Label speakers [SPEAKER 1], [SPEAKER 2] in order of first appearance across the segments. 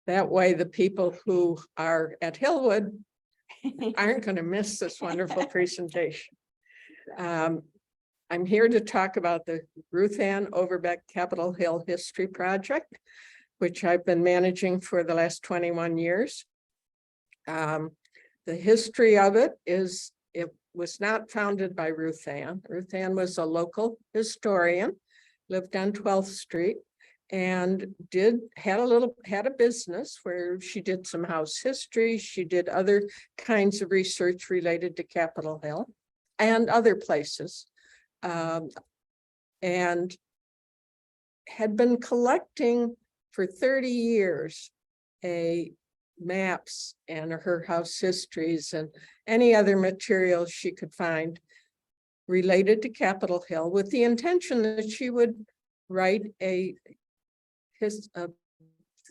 [SPEAKER 1] That way the people who are at Hillwood aren't going to miss this wonderful presentation. I'm here to talk about the Ruth Ann Overbeck Capitol Hill History Project, which I've been managing for the last 21 years. The history of it is, it was not founded by Ruth Ann. Ruth Ann was a local historian, lived on 12th Street, and had a business where she did some house history. She did other kinds of research related to Capitol Hill and other places, and had been collecting for 30 years maps and her house histories and any other materials she could find related to Capitol Hill, with the intention that she would write a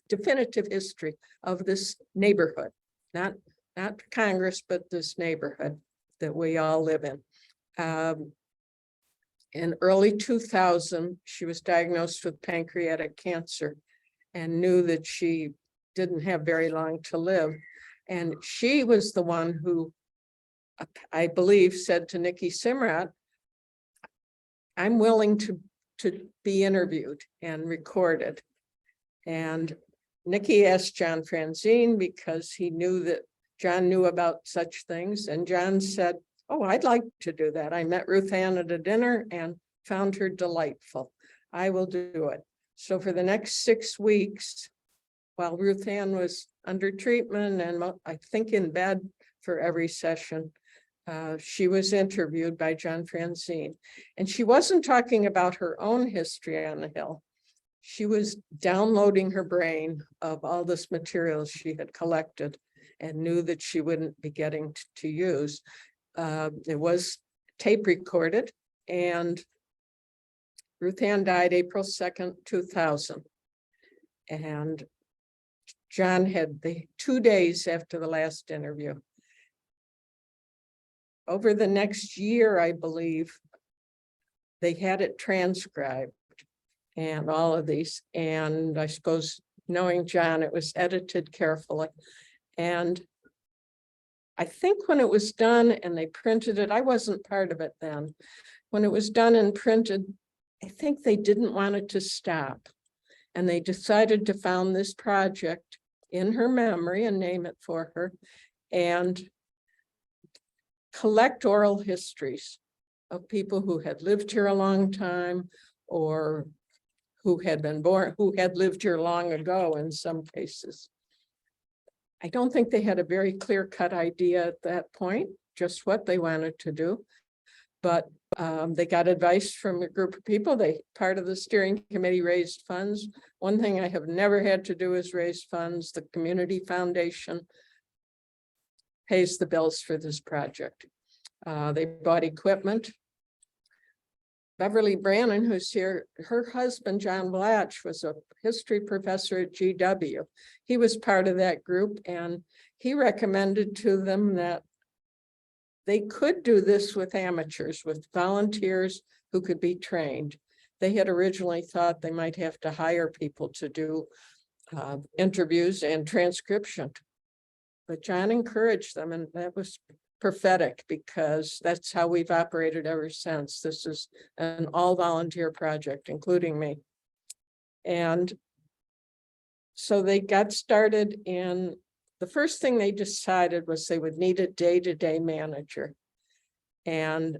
[SPEAKER 1] definitive history of this neighborhood, not Congress, but this neighborhood that we all live in. In early 2000, she was diagnosed with pancreatic cancer and knew that she didn't have very long to live. And she was the one who, I believe, said to Nikki Simrat, I'm willing to be interviewed and recorded. And Nikki asked John Franzine because he knew that John knew about such things. And John said, oh, I'd like to do that. I met Ruth Ann at a dinner and found her delightful. I will do it. So for the next 6 weeks, while Ruth Ann was under treatment and I think in bed for every session, she was interviewed by John Franzine. And she wasn't talking about her own history on the Hill. She was downloading her brain of all this material she had collected and knew that she wouldn't be getting to use. It was tape recorded, and Ruth Ann died April 2nd, 2000. And John had the 2 days after the last interview. Over the next year, I believe, they had it transcribed and all of these. And I suppose, knowing John, it was edited carefully. And I think when it was done and they printed it, I wasn't part of it then. When it was done and printed, I think they didn't want it to stop. And they decided to found this project in her memory and name it for her and collect oral histories of people who had lived here a long time or who had been born, who had lived here long ago in some cases. I don't think they had a very clear-cut idea at that point, just what they wanted to do. But they got advice from a group of people. Part of the steering committee raised funds. One thing I have never had to do is raise funds. The community foundation pays the bills for this project. They bought equipment. Beverly Brannon, who's here, her husband, John Blatch, was a history professor at GW. He was part of that group, and he recommended to them that they could do this with amateurs, with volunteers who could be trained. They had originally thought they might have to hire people to do interviews and transcription. But John encouraged them, and that was prophetic because that's how we've operated ever since. This is an all-volunteer project, including me. And so they got started in, the first thing they decided was they would need a day-to-day manager. And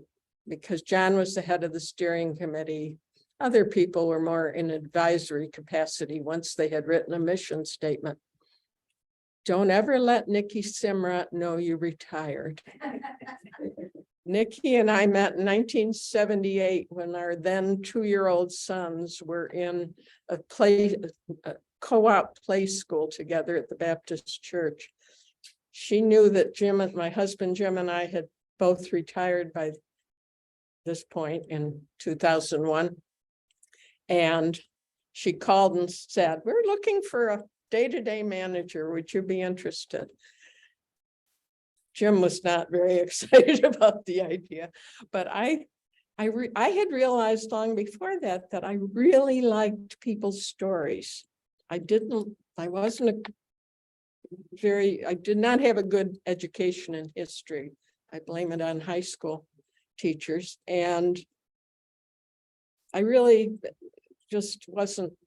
[SPEAKER 1] because John was the head of the steering committee, other people were more in advisory capacity once they had written a mission statement. Don't ever let Nikki Simrat know you retired. Nikki and I met in 1978 when our then 2-year-old sons were in a co-op play school together at the Baptist church. She knew that my husband Jim and I had both retired by this point in 2001. And she called and said, we're looking for a day-to-day manager. Would you be interested? Jim was not very excited about the idea, but I had realized long before that I really liked people's stories. I wasn't a I did not have a good education in history. I blame it on high school teachers, and I really just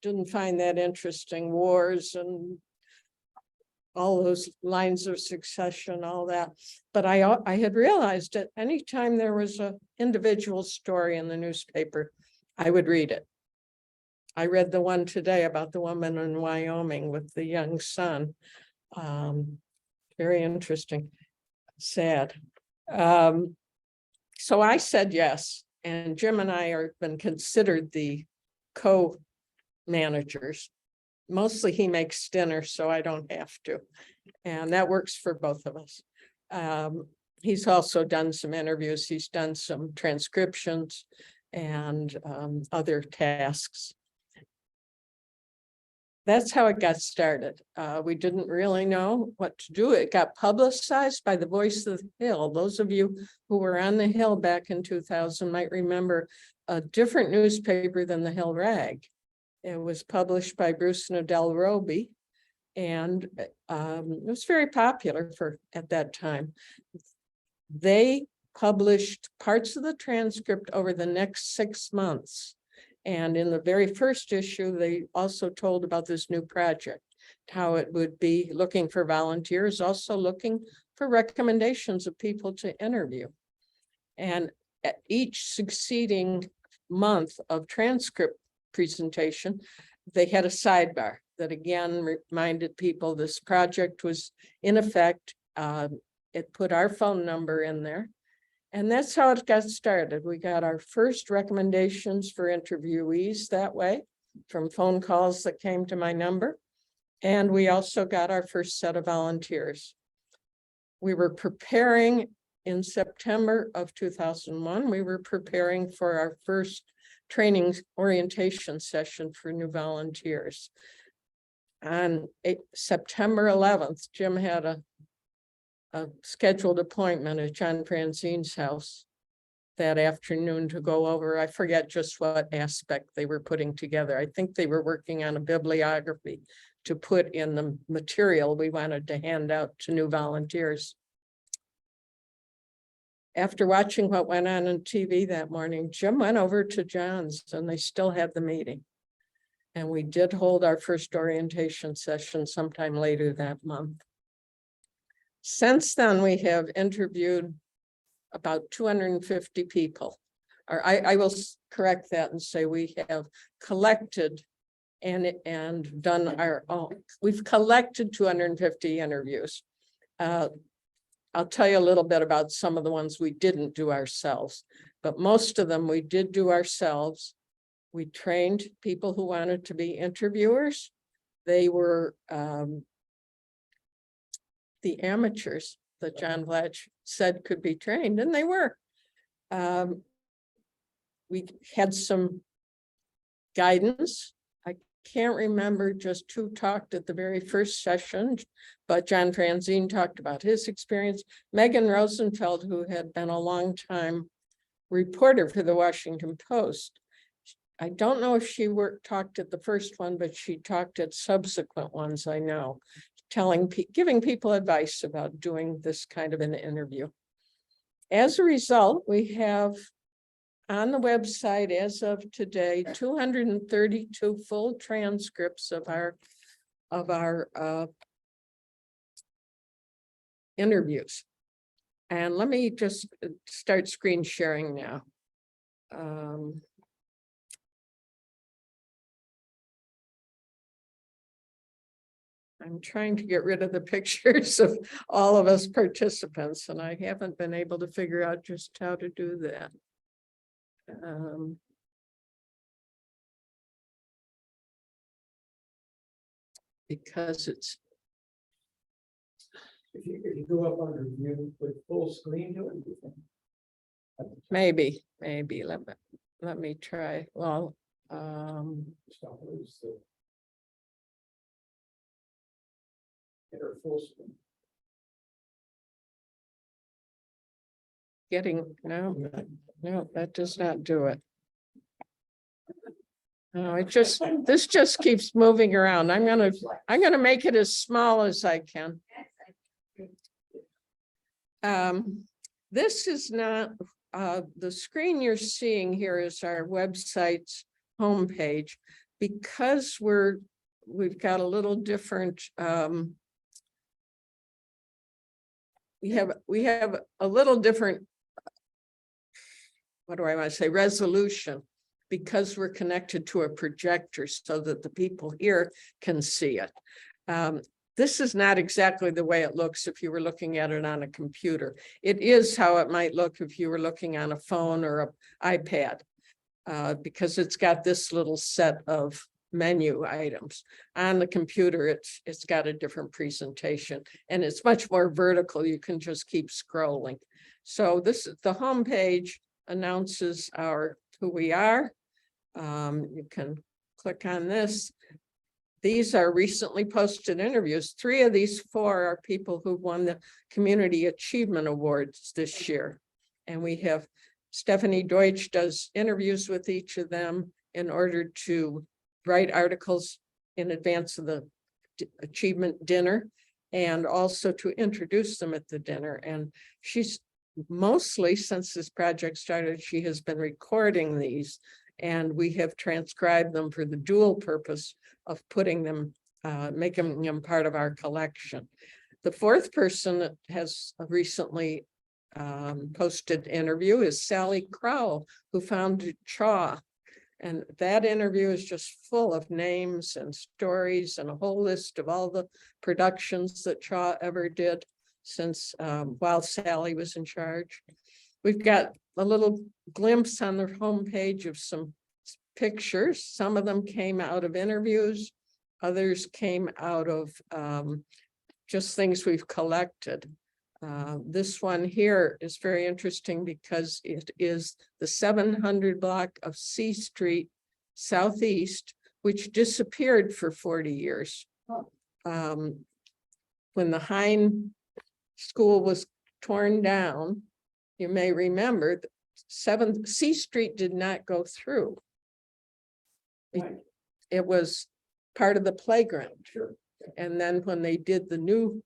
[SPEAKER 1] didn't find that interesting. Wars and all those lines of succession, all that. But I had realized that anytime there was an individual story in the newspaper, I would read it. I read the one today about the woman in Wyoming with the young son. Very interesting, sad. So I said yes, and Jim and I have been considered the co-managers. Mostly he makes dinner, so I don't have to. And that works for both of us. He's also done some interviews. He's done some transcriptions and other tasks. That's how it got started. We didn't really know what to do. It got publicized by the Voice of the Hill. Those of you who were on the Hill back in 2000 might remember a different newspaper than the Hill Rag. It was published by Bruce and Adele Roby, and it was very popular at that time. They published parts of the transcript over the next 6 months. And in the very first issue, they also told about this new project, how it would be looking for volunteers, also looking for recommendations of people to interview. And at each succeeding month of transcript presentation, they had a sidebar that again reminded people this project was in effect. It put our phone number in there. And that's how it got started. We got our first recommendations for interviewees that way from phone calls that came to my number. And we also got our first set of volunteers. We were preparing in September of 2001, we were preparing for our first training orientation session for new volunteers. On September 11th, Jim had a scheduled appointment at John Franzine's house that afternoon to go over, I forget just what aspect they were putting together. I think they were working on a bibliography to put in the material we wanted to hand out to new volunteers. After watching what went on TV that morning, Jim went over to John's and they still had the meeting. And we did hold our first orientation session sometime later that month. Since then, we have interviewed about 250 people. Or I will correct that and say we have collected and done our own. We've collected 250 interviews. I'll tell you a little bit about some of the ones we didn't do ourselves, but most of them we did do ourselves. We trained people who wanted to be interviewers. They were the amateurs that John Blatch said could be trained, and they were. We had some guidance. I can't remember just who talked at the very first session, but John Franzine talked about his experience. Megan Rosenfeld, who had been a long time reporter for the Washington Post. I don't know if she talked at the first one, but she talked at subsequent ones, I know, giving people advice about doing this kind of an interview. As a result, we have on the website as of today, 232 full transcripts of our interviews. And let me just start screen sharing now. I'm trying to get rid of the pictures of all of us participants, and I haven't been able to figure out just how to do that. Because it's.
[SPEAKER 2] If you go up under view with full screen to it.
[SPEAKER 1] Maybe, let me try. Well,
[SPEAKER 2] Full screen.
[SPEAKER 1] no, that does not do it. No, this just keeps moving around. I'm gonna make it as small as I can. This is not, the screen you're seeing here is our website's homepage. Because we've got a little different, we have a little different, what do I want to say, resolution, because we're connected to a projector so that the people here can see it. This is not exactly the way it looks if you were looking at it on a computer. It is how it might look if you were looking on a phone or an iPad, because it's got this little set of menu items. On the computer, it's got a different presentation, and it's much more vertical. You can just keep scrolling. So the homepage announces who we are. You can click on this. These are recently posted interviews. 3 of these 4 are people who won the Community Achievement Awards this year. And we have Stephanie Deutsch does interviews with each of them in order to write articles in advance of the achievement dinner, and also to introduce them at the dinner. And she's mostly, since this project started, she has been recording these, and we have transcribed them for the dual purpose of putting them, making them part of our collection. The 4th person that has recently posted interview is Sally Crowell, who founded CHAW. And that interview is just full of names and stories and a whole list of all the productions that CHAW ever did since while Sally was in charge. We've got a little glimpse on the homepage of some pictures. Some of them came out of interviews. Others came out of just things we've collected. This one here is very interesting because it is the 700 block of C Street Southeast, which disappeared for 40 years. When the Hine School was torn down, you may remember that 7th C Street did not go through. It was part of the playground. Sure. And then when they did the new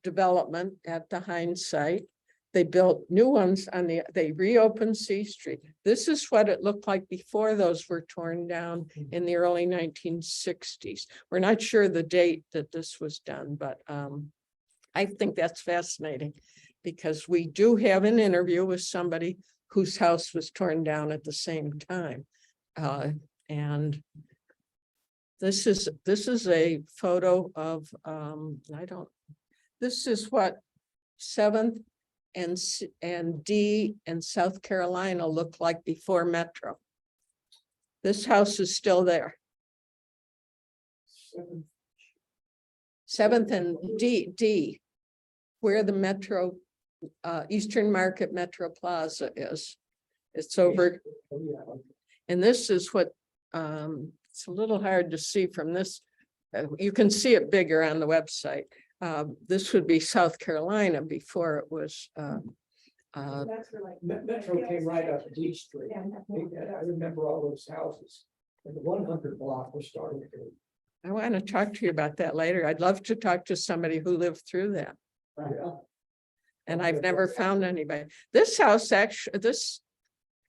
[SPEAKER 1] development at the Hine site, they built new ones they reopened C Street. This is what it looked like before those were torn down in the early 1960s. We're not sure the date that this was done, but I think that's fascinating because we do have an interview with somebody whose house was torn down at the same time. And this is a photo of, this is what 7th and D and South Carolina looked like before Metro. This house is still there. 7th and D, where the Metro, Eastern Market Metro Plaza is. It's over. And this is what, it's a little hard to see from this. You can see it bigger on the website. This would be South Carolina before it was.
[SPEAKER 2] Metro came right up D Street. I remember all those houses. And the 100 block was starting to.
[SPEAKER 1] I want to talk to you about that later. I'd love to talk to somebody who lived through that.
[SPEAKER 2] Yeah.
[SPEAKER 1] And I've never found anybody. This house, actually, this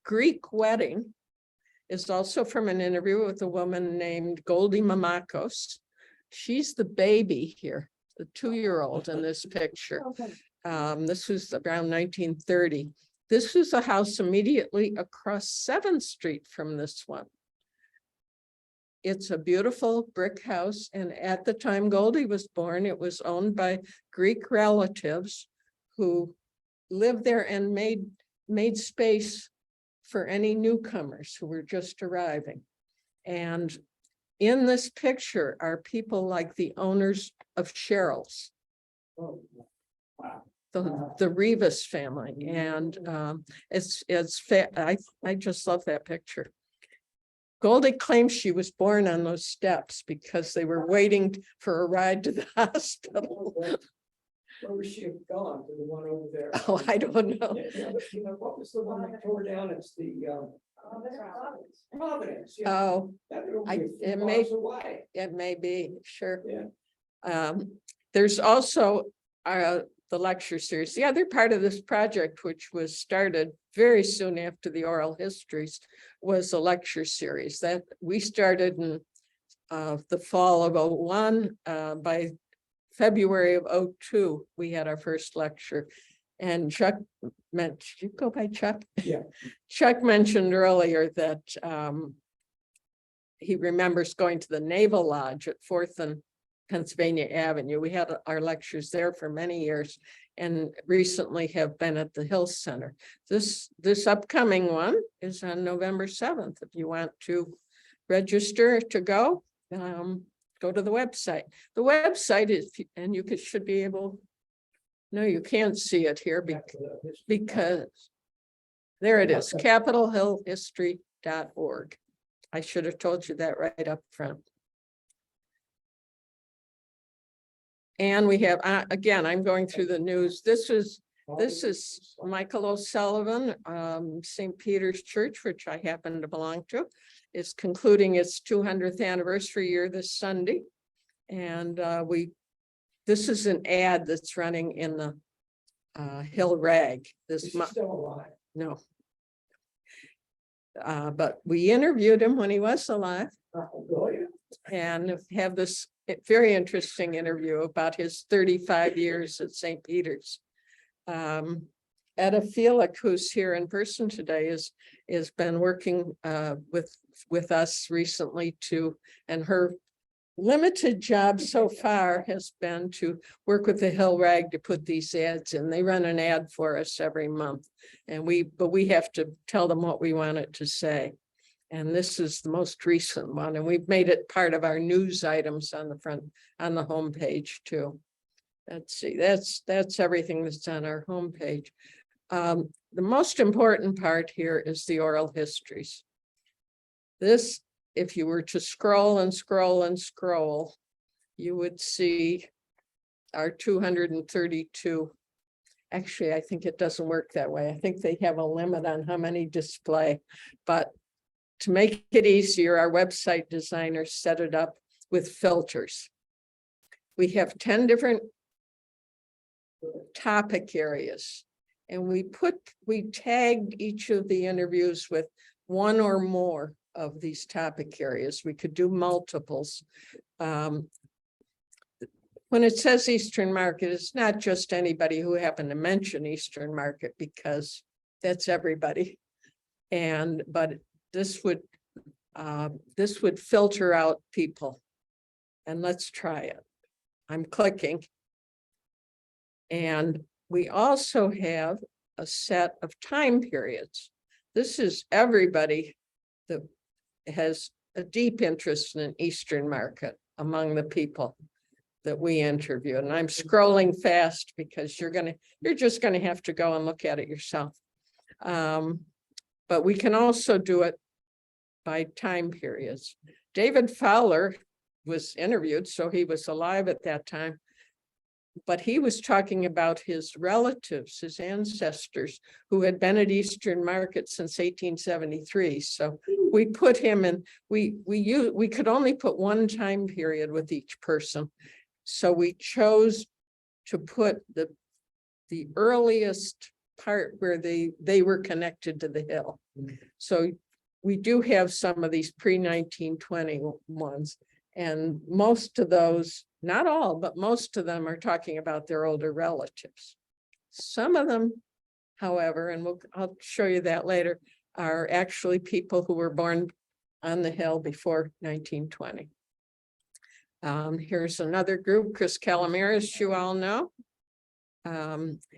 [SPEAKER 1] Greek wedding is also from an interview with a woman named Goldie Mamakos. She's the baby here, the 2-year-old in this picture. This was around 1930. This was a house immediately across 7th Street from this one. It's a beautiful brick house. And at the time Goldie was born, it was owned by Greek relatives who lived there and made space for any newcomers who were just arriving. And in this picture are people like the owners of Cheryl's, the Rivas family. And I just love that picture. Goldie claims she was born on those steps because they were waiting for a ride to the hospital.
[SPEAKER 2] Where was she gone? To the one over there?
[SPEAKER 1] Oh, I don't know.
[SPEAKER 2] Yeah, but, what was the one that tore down? It's the Providence, yeah.
[SPEAKER 1] Oh,
[SPEAKER 2] That would
[SPEAKER 1] I-
[SPEAKER 2] be a few
[SPEAKER 1] it may-
[SPEAKER 2] miles away.
[SPEAKER 1] it may be, sure.
[SPEAKER 2] Yeah.
[SPEAKER 1] There's also the lecture series. The other part of this project, which was started very soon after the oral histories, was a lecture series that we started in the fall of '01. By February of '02, we had our first lecture. And Chuck meant, did you go by Chuck?
[SPEAKER 2] Yeah.
[SPEAKER 1] Chuck mentioned earlier that he remembers going to the Naval Lodge at 4th and Pennsylvania Avenue. We had our lectures there for many years and recently have been at the Hill Center. This upcoming one is on November 7th. If you want to register to go, go to the website. The website is, and you should be able, no, you can't see it here because there it is, capitolhillhistory.org. I should have told you that right up front. And we have, again, I'm going through the news. This is Michael O'Sullivan, St. Peter's Church, which I happen to belong to, is concluding its 200th anniversary year this Sunday. And this is an ad that's running in the Hill Rag
[SPEAKER 2] Is
[SPEAKER 1] this
[SPEAKER 2] he
[SPEAKER 1] month.
[SPEAKER 2] still alive?
[SPEAKER 1] No. But we interviewed him when he was alive
[SPEAKER 2] Oh, yeah.
[SPEAKER 1] and have this very interesting interview about his 35 years at St. Peter's. Etta Felix, who's here in person today, is been working with us recently and her limited job so far has been to work with the Hill Rag to put these ads in. They run an ad for us every month, and we have to tell them what we want it to say. And this is the most recent one, and we've made it part of our news items on the front, on the homepage too. Let's see, that's everything that's on our homepage. The most important part here is the oral histories. This, if you were to scroll and scroll and scroll, you would see our 232. Actually, I think it doesn't work that way. I think they have a limit on how many display, but to make it easier, our website designers set it up with filters. We have 10 different topic areas, and we tagged each of the interviews with one or more of these topic areas. We could do multiples. When it says Eastern Market, it's not just anybody who happened to mention Eastern Market, because that's everybody. But this would filter out people. And let's try it. I'm clicking. And we also have a set of time periods. This is everybody that has a deep interest in an Eastern Market among the people that we interview. And I'm scrolling fast because you're just gonna have to go and look at it yourself. But we can also do it by time periods. David Fowler was interviewed, so he was alive at that time. But he was talking about his relatives, his ancestors, who had been at Eastern Market since 1873. So we put him in, we could only put one time period with each person. So we chose to put the earliest part where they were connected to the hill. So we do have some of these pre-1920 ones, and most of those, not all, but most of them are talking about their older relatives. Some of them, however, and I'll show you that later, are actually people who were born on the hill before 1920. Here's another group, Chris Calamares, you all know.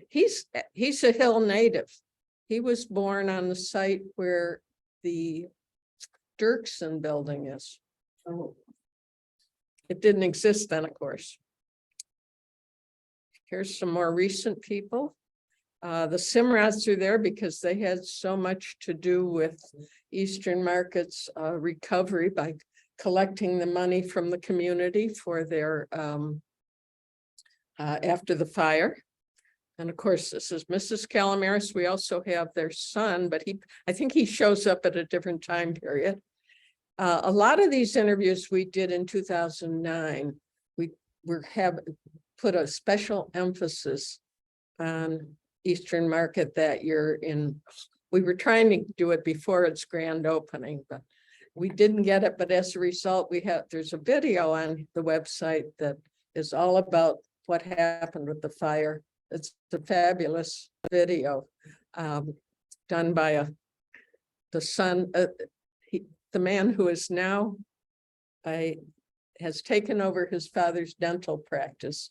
[SPEAKER 1] He's a hill native. He was born on the site where the Dirksen building is. Oh. It didn't exist then, of course. Here's some more recent people. The Simrats are there because they had so much to do with Eastern Market's recovery by collecting the money from the community for their after the fire. And of course, this is Mrs. Calamaris. We also have their son, but I think he shows up at a different time period. A lot of these interviews we did in 2009, we have put a special emphasis on Eastern Market that year. We were trying to do it before its grand opening, but we didn't get it. But as a result, there's a video on the website that is all about what happened with the fire. It's a fabulous video done by the son, the man who is now has taken over his father's dental practice.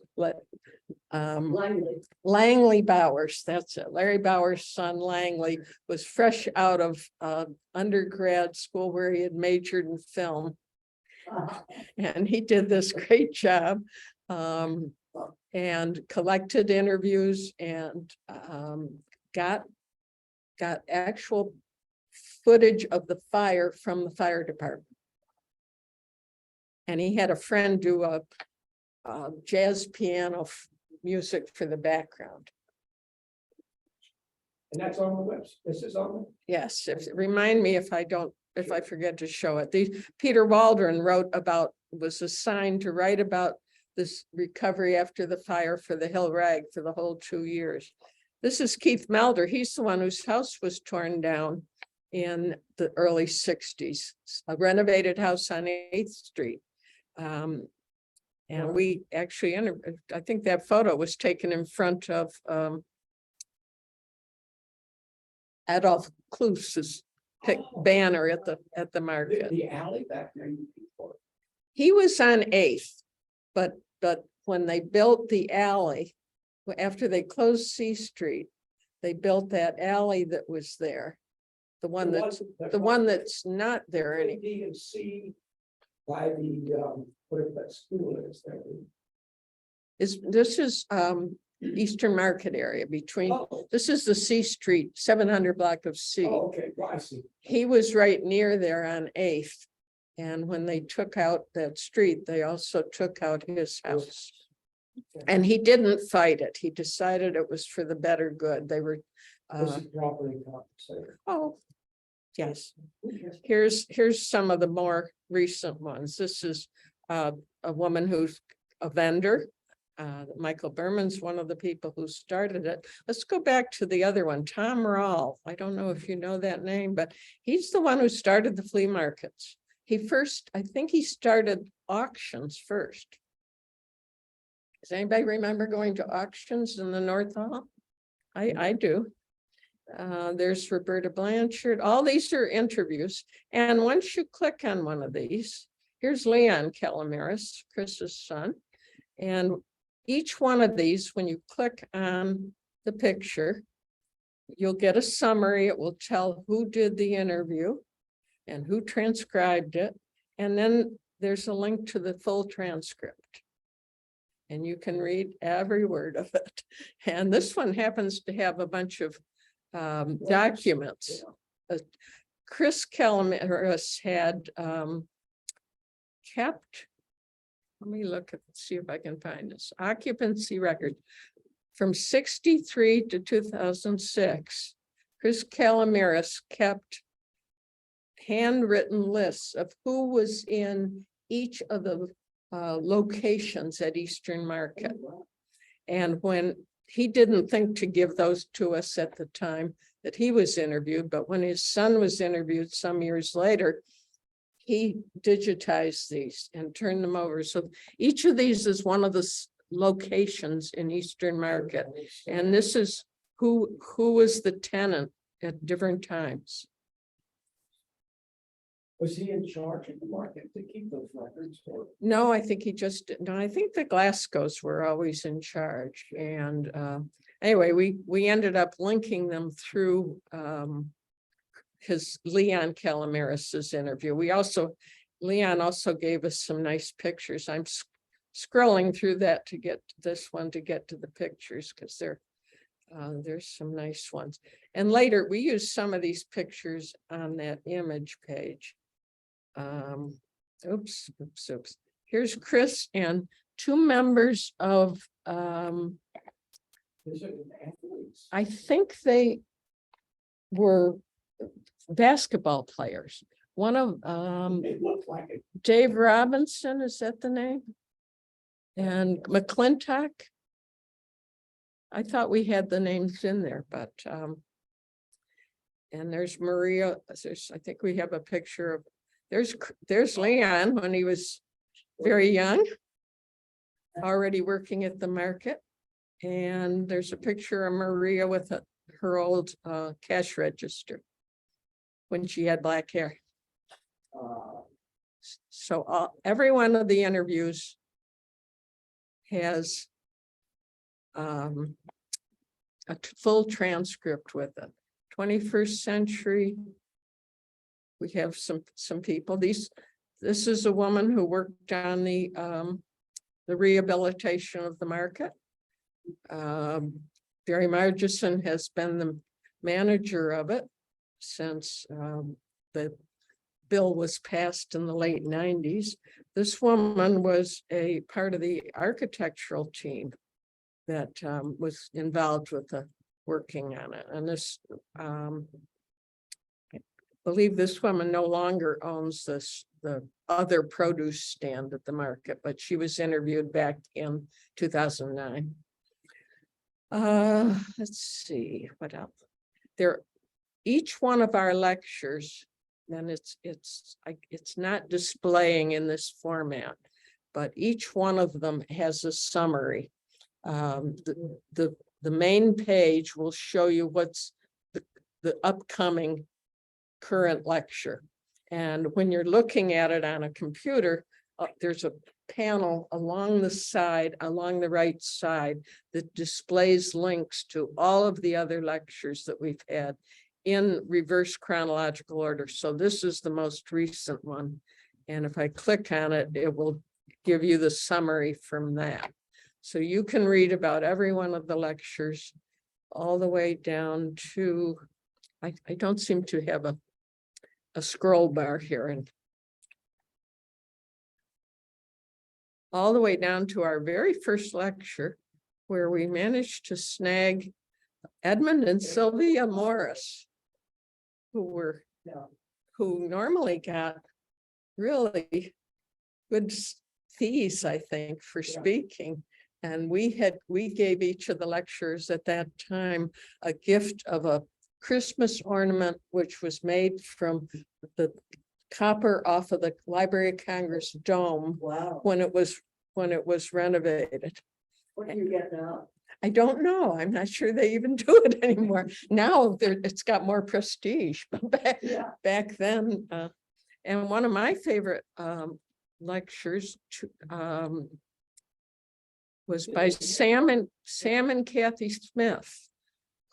[SPEAKER 1] Langley Bowers, that's it. Larry Bowers' son Langley was fresh out of undergrad school where he had majored in film. And he did this great job and collected interviews and got actual footage of the fire from the fire department. And he had a friend do a jazz piano music for the background.
[SPEAKER 2] And that's on the website. This is on.
[SPEAKER 1] Yes, remind me if I forget to show it. Peter Waldron was assigned to write about this recovery after the fire for the Hill Rag for the whole 2 years. This is Keith Melder. He's the one whose house was torn down in the early 60s, a renovated house on 8th Street. And we actually, I think that photo was taken in front of Adolf Kloos's banner at the market.
[SPEAKER 2] The alley back there.
[SPEAKER 1] He was on 8th, but when they built the alley, after they closed C Street, they built that alley that was there. The one that's not there anymore.
[SPEAKER 2] B and C by the whatever that school is there.
[SPEAKER 1] This is Eastern Market area between, this is the C Street, 700 block of C.
[SPEAKER 2] Oh, okay, well, I see.
[SPEAKER 1] He was right near there on 8th. And when they took out that street, they also took out his house. And he didn't fight it. He decided it was for the better good. They were.
[SPEAKER 2] This is property compensated.
[SPEAKER 1] Oh, yes. Here's some of the more recent ones. This is a woman who's a vendor. Michael Berman's one of the people who started it. Let's go back to the other one, Tom Rawl. I don't know if you know that name, but he's the one who started the flea markets. I think he started auctions first. Does anybody remember going to auctions in the North Hall? I do. There's Roberta Blanchard. All these are interviews. And once you click on one of these, here's Leon Calamaris, Chris's son. And each one of these, when you click on the picture, you'll get a summary. It will tell who did the interview and who transcribed it. And then there's a link to the full transcript. And you can read every word of it. And this one happens to have a bunch of documents. Chris Calamaris had kept, let me see if I can find this, occupancy record from 63 to 2006. Chris Calamaris kept handwritten lists of who was in each of the locations at Eastern Market. And when he didn't think to give those to us at the time that he was interviewed, but when his son was interviewed some years later, he digitized these and turned them over. So each of these is one of the locations in Eastern Market. And this is who was the tenant at different times.
[SPEAKER 2] Was he in charge of the market to keep those records?
[SPEAKER 1] No, I think I think the Glasgow's were always in charge. And anyway, we ended up linking them through his Leon Calamaris's interview. Leon also gave us some nice pictures. I'm scrolling through that to get to this one to get to the pictures because there's some nice ones. And later we used some of these pictures on that image page. Oops. Here's Chris and two members of
[SPEAKER 2] Is it athletes?
[SPEAKER 1] I think they were basketball players. One of
[SPEAKER 2] It looked like it.
[SPEAKER 1] Dave Robinson, is that the name? And McClintock. I thought we had the names in there, but and there's Maria. I think we have a picture of there's Leon when he was very young, already working at the market. And there's a picture of Maria with her old cash register when she had black hair. So every one of the interviews has a full transcript with it. 21st century. We have some people. This is a woman who worked on the rehabilitation of the market. Barry Margison has been the manager of it since the bill was passed in the late 90s. This woman was a part of the architectural team that was involved with the working on it. And this, I believe this woman no longer owns the other produce stand at the market, but she was interviewed back in 2009. Let's see what else. Each one of our lectures, and it's not displaying in this format, but each one of them has a summary. The main page will show you what's the upcoming current lecture. And when you're looking at it on a computer, there's a panel along the side, along the right side, that displays links to all of the other lectures that we've had in reverse chronological order. So this is the most recent one. And if I click on it, it will give you the summary from that. So you can read about every one of the lectures all the way down to, I don't seem to have a scroll bar here, and all the way down to our very first lecture, where we managed to snag Edmund and Sylvia Morris, who normally got really good fees, I think, for speaking. And we gave each of the lecturers at that time a gift of a Christmas ornament, which was made from the copper off of the Library of Congress dome.
[SPEAKER 3] Wow.
[SPEAKER 1] When it was renovated.
[SPEAKER 3] What do you get now?
[SPEAKER 1] I don't know. I'm not sure they even do it anymore. Now it's got more prestige, but back then. And one of my favorite lectures was by Sam and Kathy Smith,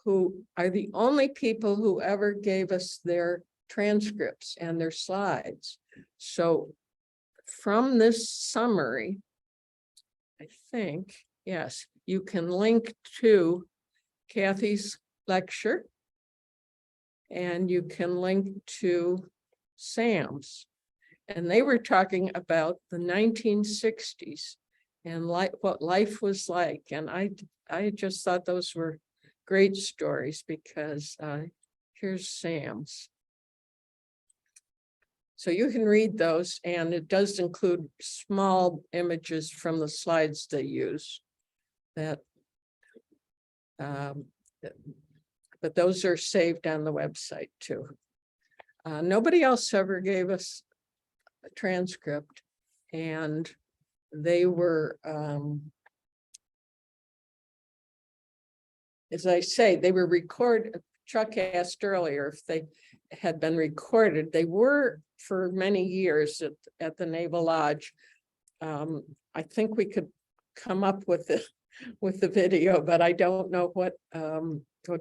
[SPEAKER 1] who are the only people who ever gave us their transcripts and their slides. So from this summary, I think, yes, you can link to Kathy's lecture, and you can link to Sam's. And they were talking about the 1960s and what life was like. And I just thought those were great stories, because here's Sam's. So you can read those, and it does include small images from the slides they use. But those are saved on the website too. Nobody else ever gave us a transcript, and they were, as I say, they were recorded. Chuck asked earlier if they had been recorded. They were for many years at the Naval Lodge. I think we could come up with the video, but I don't know what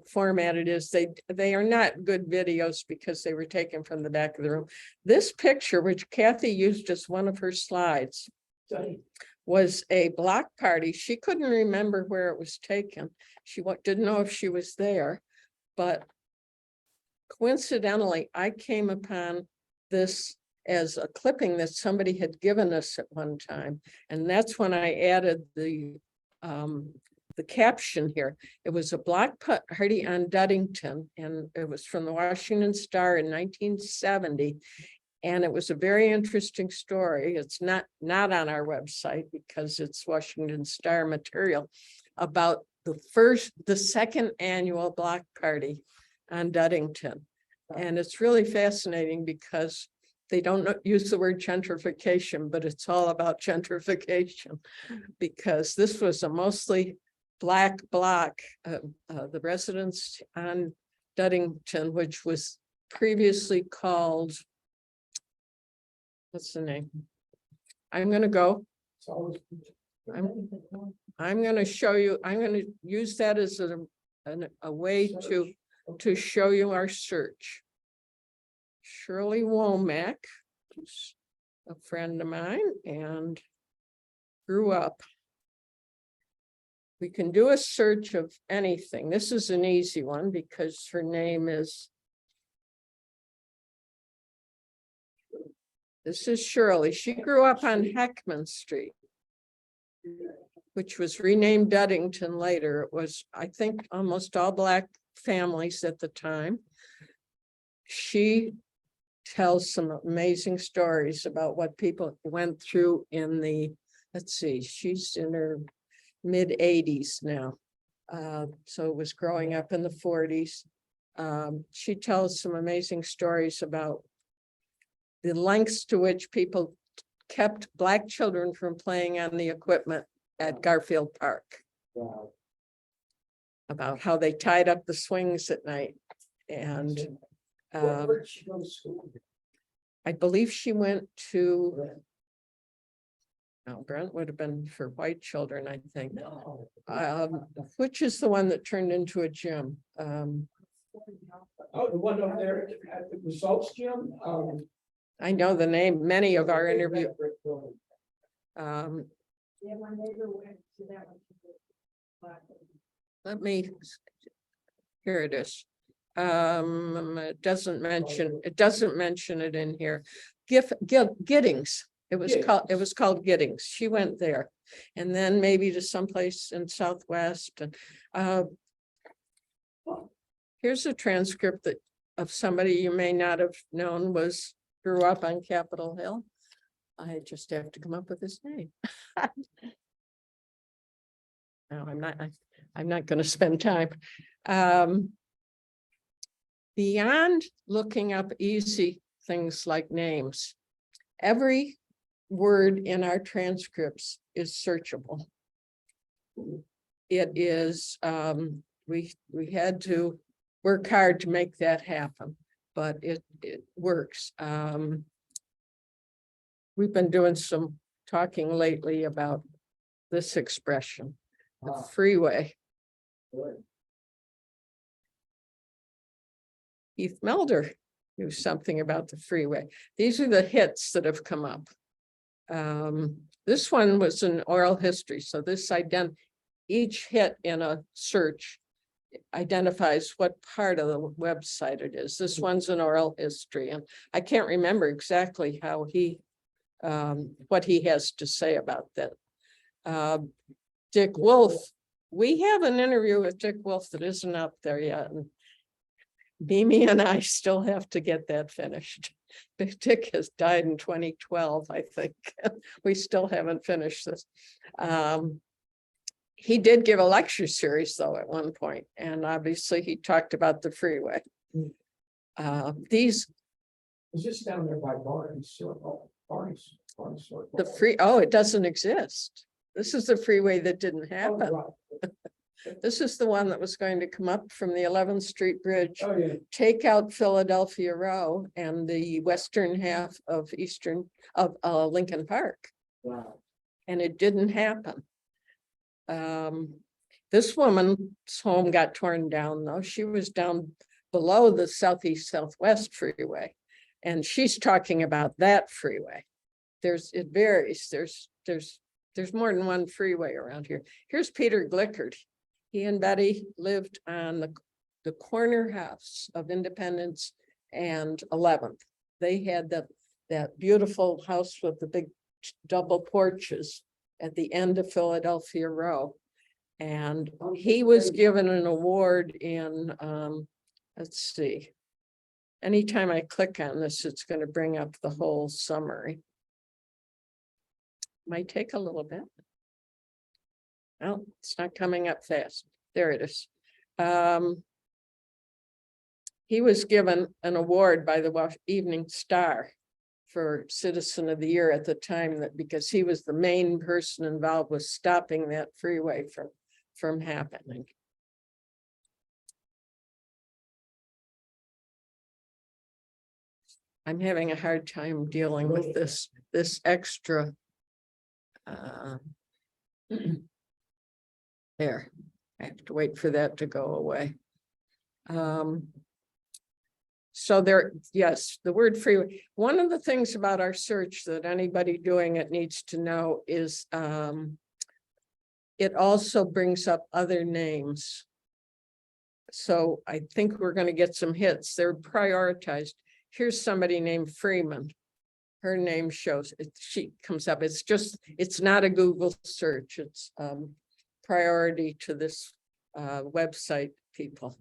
[SPEAKER 1] format it is. They are not good videos because they were taken from the back of the room. This picture, which Kathy used as one of her slides, was a block party. She couldn't remember where it was taken. She didn't know if she was there, but coincidentally, I came upon this as a clipping that somebody had given us at one time. And that's when I added the the caption here. It was a block party on Duddington, and it was from the Washington Star in 1970. And it was a very interesting story. It's not on our website because it's Washington Star material about the second annual block party on Duddington. And it's really fascinating because they don't use the word gentrification, but it's all about gentrification because this was a mostly Black block, the residents on Duddington, which was previously called, what's the name? I'm going to go.
[SPEAKER 2] It's always.
[SPEAKER 1] I'm going to show you, I'm going to use that as a way to show you our search. Shirley Womack, who's a friend of mine and grew up. We can do a search of anything. This is an easy one because her name is, this is Shirley. She grew up on Heckman Street, which was renamed Duddington later. It was, I think, almost all Black families at the time. She tells some amazing stories about what people went through in the, let's see, she's in her mid-80s now. So it was growing up in the 40s. She tells some amazing stories about the lengths to which people kept Black children from playing on the equipment at Garfield Park.
[SPEAKER 2] Wow.
[SPEAKER 1] About how they tied up the swings at night. And
[SPEAKER 2] Where did she go to school?
[SPEAKER 1] I believe she went to, no, Brent would have been for white children, I think.
[SPEAKER 2] No.
[SPEAKER 1] Which is the one that turned into a gym?
[SPEAKER 2] Oh, the one over there at the results gym?
[SPEAKER 1] I know the name, many of our interview.
[SPEAKER 3] Yeah, my neighbor went to that one.
[SPEAKER 1] Let me, here it is. It doesn't mention it in here. Giddings. It was called Giddings. She went there. And then maybe to someplace in Southwest. And here's a transcript of somebody you may not have known grew up on Capitol Hill. I just have to come up with his name. No, I'm not going to spend time. Beyond looking up easy things like names, every word in our transcripts is searchable. It is, we had to work hard to make that happen, but it works. We've been doing some talking lately about this expression, the freeway. Keith Melder knew something about the freeway. These are the hits that have come up. This one was an oral history. So this each hit in a search identifies what part of the website it is. This one's an oral history, and I can't remember exactly how what he has to say about that. Dick Wolf, we have an interview with Dick Wolf that isn't up there yet. And Mimi and I still have to get that finished. Dick has died in 2012, I think. We still haven't finished this. He did give a lecture series though at one point, and obviously he talked about the freeway. Is
[SPEAKER 2] this down there by Barnes?
[SPEAKER 1] It doesn't exist. This is the freeway that didn't happen.
[SPEAKER 2] Oh, right.
[SPEAKER 1] This is the one that was going to come up from the 11th Street Bridge,
[SPEAKER 2] Oh, yeah.
[SPEAKER 1] take out Philadelphia Row and the western half of Lincoln Park.
[SPEAKER 2] Wow.
[SPEAKER 1] And it didn't happen. This woman's home got torn down though. She was down below the Southeast Southwest freeway. And she's talking about that freeway. It varies. There's more than one freeway around here. Here's Peter Glickard. He and Betty lived on the corner house of Independence and 11th. They had that beautiful house with the big double porches at the end of Philadelphia Row. And he was given an award in, let's see. Anytime I click on this, it's going to bring up the whole summary. Might take a little bit. Oh, it's not coming up fast. There it is. He was given an award by the Evening Star for Citizen of the Year at the time, that because he was the main person involved with stopping that freeway from happening. I'm having a hard time dealing with this extra. There, I have to wait for that to go away. So there, yes, the word freeway. One of the things about our search that anybody doing it needs to know is it also brings up other names. So I think we're going to get some hits. They're prioritized. Here's somebody named Freeman. Her name shows it. She comes up. It's not a Google search. It's priority to this website people.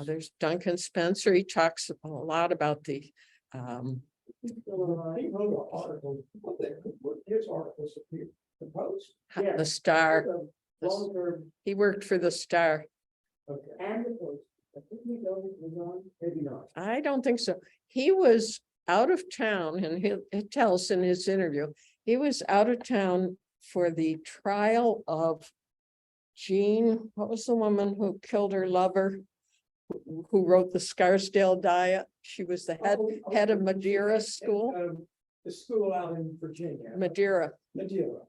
[SPEAKER 1] There's Duncan Spencer. He talks a lot about the
[SPEAKER 2] He wrote an article. What his articles appear? The Post?
[SPEAKER 1] the Star.
[SPEAKER 2] Long-term.
[SPEAKER 1] He worked for the Star.
[SPEAKER 2] Okay. And the Post. I think he was on, maybe not.
[SPEAKER 1] I don't think so. He was out of town, and he tells in his interview, he was out of town for the trial of Jean. What was the woman who killed her lover? Who wrote the Scarsdale Diet? She was the head of Madeira School.
[SPEAKER 2] The school out in Virginia.
[SPEAKER 1] Madeira.
[SPEAKER 2] Madeira.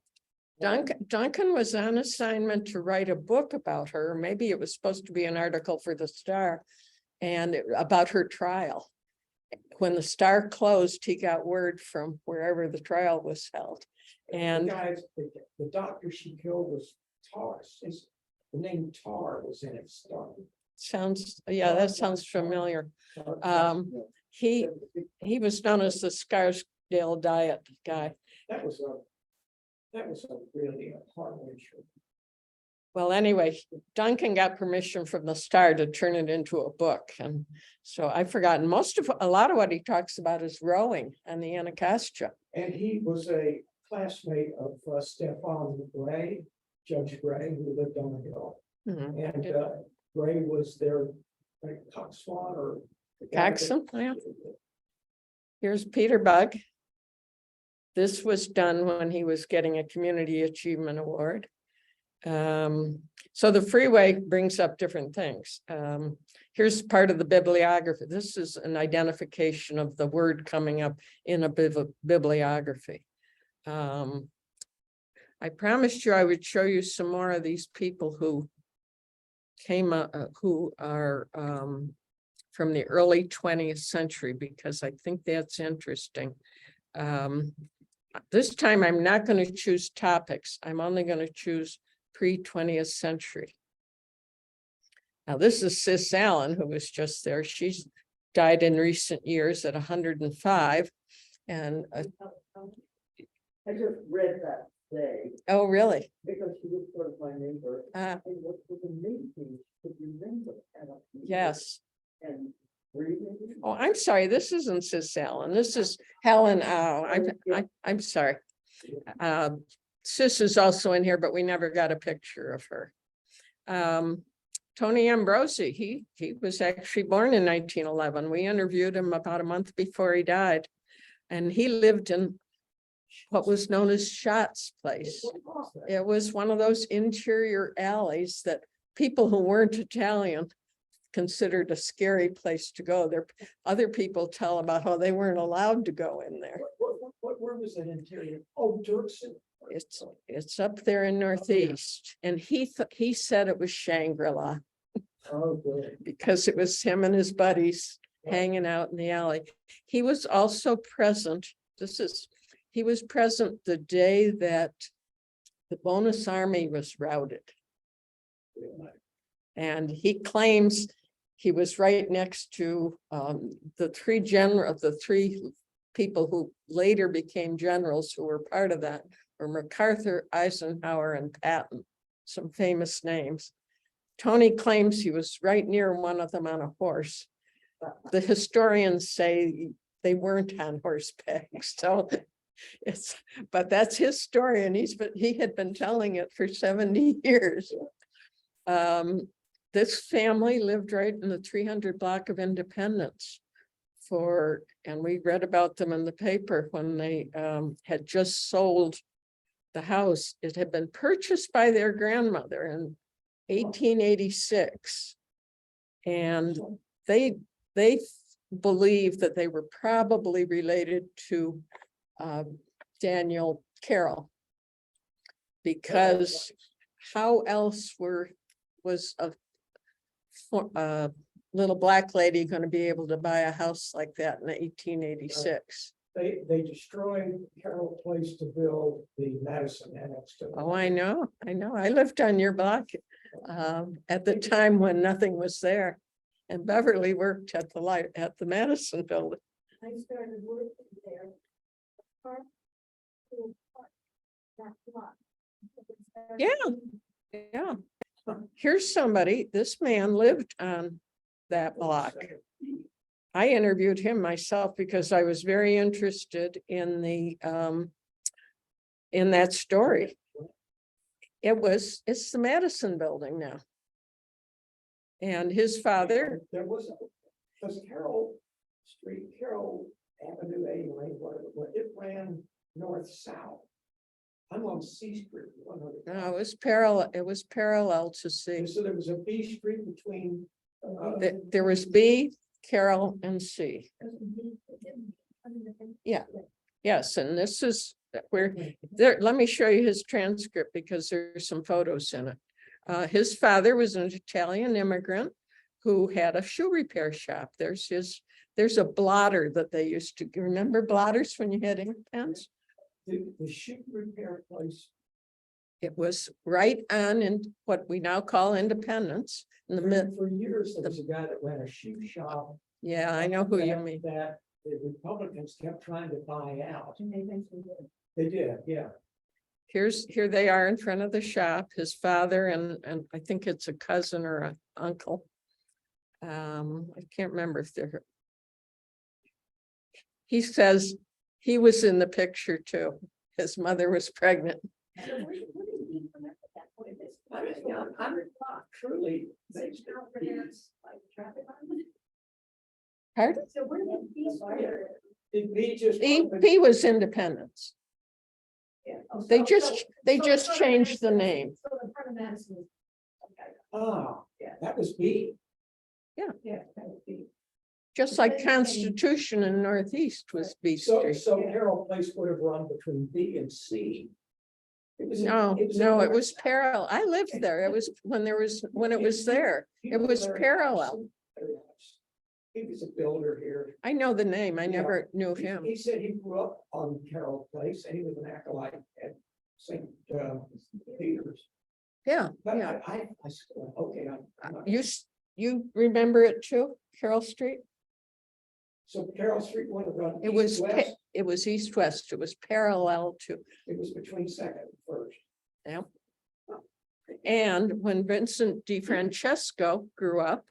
[SPEAKER 1] Duncan was on assignment to write a book about her. Maybe it was supposed to be an article for the Star and about her trial. When the Star closed, he got word from wherever the trial was held. And
[SPEAKER 2] the doctor she killed was Tar. The name Tar was in it.
[SPEAKER 1] yeah, that sounds familiar. He was known as the Scarsdale Diet guy.
[SPEAKER 2] That was a really hard issue.
[SPEAKER 1] Well, anyway, Duncan got permission from the Star to turn it into a book. And so I've forgotten a lot of what he talks about is rowing and the Anacostia.
[SPEAKER 2] And he was a classmate of Stefan Gray, Judge Gray, who lived on the hill. And Gray was their coxswain or
[SPEAKER 1] Coxswain, yeah. Here's Peter Bugg. This was done when he was getting a Community Achievement Award. So the freeway brings up different things. Here's part of the bibliography. This is an identification of the word coming up in a bibliography. I promised you I would show you some more of these people who came up, who are from the early 20th century, because I think that's interesting. This time I'm not going to choose topics. I'm only going to choose pre-20th century. Now this is Sis Allen, who was just there. She's died in recent years at 105. And
[SPEAKER 4] I just read that today
[SPEAKER 1] oh, really?
[SPEAKER 4] because she was sort of my neighbor. And what was amazing to remember.
[SPEAKER 1] Yes.
[SPEAKER 4] And reading.
[SPEAKER 1] Oh, I'm sorry. This isn't Sis Allen. This is Helen. Oh, I'm sorry. Sis is also in here, but we never got a picture of her. Tony Ambrosi, he was actually born in 1911. We interviewed him about a month before he died. And he lived in what was known as Scott's Place. It was one of those interior alleys that people who weren't Italian considered a scary place to go. There, other people tell about how they weren't allowed to go in there.
[SPEAKER 2] What room was that interior? Oh, Dirksen.
[SPEAKER 1] It's up there in Northeast, and he said it was Shangri-La.
[SPEAKER 4] Oh, good.
[SPEAKER 1] Because it was him and his buddies hanging out in the alley. He was also present. He was present the day that the Bonus Army was routed. And he claims he was right next to the three people who later became generals who were part of that were MacArthur, Eisenhower, and Patton. some famous names. Tony claims he was right near one of them on a horse. The historians say they weren't on horseback, so but that's his story, and he had been telling it for 70 years. This family lived right in the 300 block of Independence and we read about them in the paper when they had just sold the house. It had been purchased by their grandmother in 1886. And they believe that they were probably related to Daniel Carroll, because how else was a little black lady going to be able to buy a house like that in 1886?
[SPEAKER 2] They destroyed Carroll Place to build the Madison Annex to.
[SPEAKER 1] Oh, I know. I lived on your block at the time when nothing was there. And Beverly worked at the Madison building.
[SPEAKER 3] I started working there. Park, school park, that block.
[SPEAKER 1] Yeah. Here's somebody, this man lived on that block. I interviewed him myself because I was very interested in that story. It's the Madison building now. And his father.
[SPEAKER 2] There was Carroll Street, Carroll Avenue, it ran north-south. I'm on C Street.
[SPEAKER 1] No, it was parallel to C.
[SPEAKER 2] So there was a B Street between.
[SPEAKER 1] There was B, Carroll, and C. Yeah. Yes, and this is where there. Let me show you his transcript because there's some photos in it. His father was an Italian immigrant who had a shoe repair shop. There's a blotter that they used to remember blotters when you had ink pens.
[SPEAKER 2] The shoe repair place.
[SPEAKER 1] It was right on in what we now call Independence in the mid.
[SPEAKER 2] For years, there was a guy that ran a shoe shop.
[SPEAKER 1] Yeah, I know who you mean.
[SPEAKER 2] That the Republicans kept trying to buy out. And they eventually did. They did, yeah.
[SPEAKER 1] Here they are in front of the shop, his father and I think it's a cousin or an uncle. I can't remember if they're. He says he was in the picture too. His mother was pregnant.
[SPEAKER 2] I'm truly.
[SPEAKER 1] Pardon?
[SPEAKER 3] So where did these fire?
[SPEAKER 2] Did B just?
[SPEAKER 1] He was Independence.
[SPEAKER 3] Yeah.
[SPEAKER 1] They just changed the name.
[SPEAKER 3] So the front of Madison. is- okay.
[SPEAKER 2] Oh,
[SPEAKER 3] Yeah.
[SPEAKER 2] that was B.
[SPEAKER 3] Yeah, that would be.
[SPEAKER 1] Just like Constitution in Northeast was B
[SPEAKER 2] So
[SPEAKER 1] Street.
[SPEAKER 2] Carroll Place would have run between B and C. It was.
[SPEAKER 1] No, it was parallel. I lived there. It was when it was there. It was parallel.
[SPEAKER 2] He was a builder here.
[SPEAKER 1] I know the name. I never knew of him.
[SPEAKER 2] He said he grew up on Carroll Place and he was an acolyte at St. Peter's.
[SPEAKER 1] Yeah,
[SPEAKER 2] But
[SPEAKER 1] yeah.
[SPEAKER 2] I okay. I'm not-
[SPEAKER 1] You remember it too, Carroll Street?
[SPEAKER 2] So Carroll Street would have run.
[SPEAKER 1] It was
[SPEAKER 2] east-west.
[SPEAKER 1] it was east-west. It was parallel to.
[SPEAKER 2] It was between Second and First.
[SPEAKER 1] Yeah. And when Vincent DeFrancesco grew up,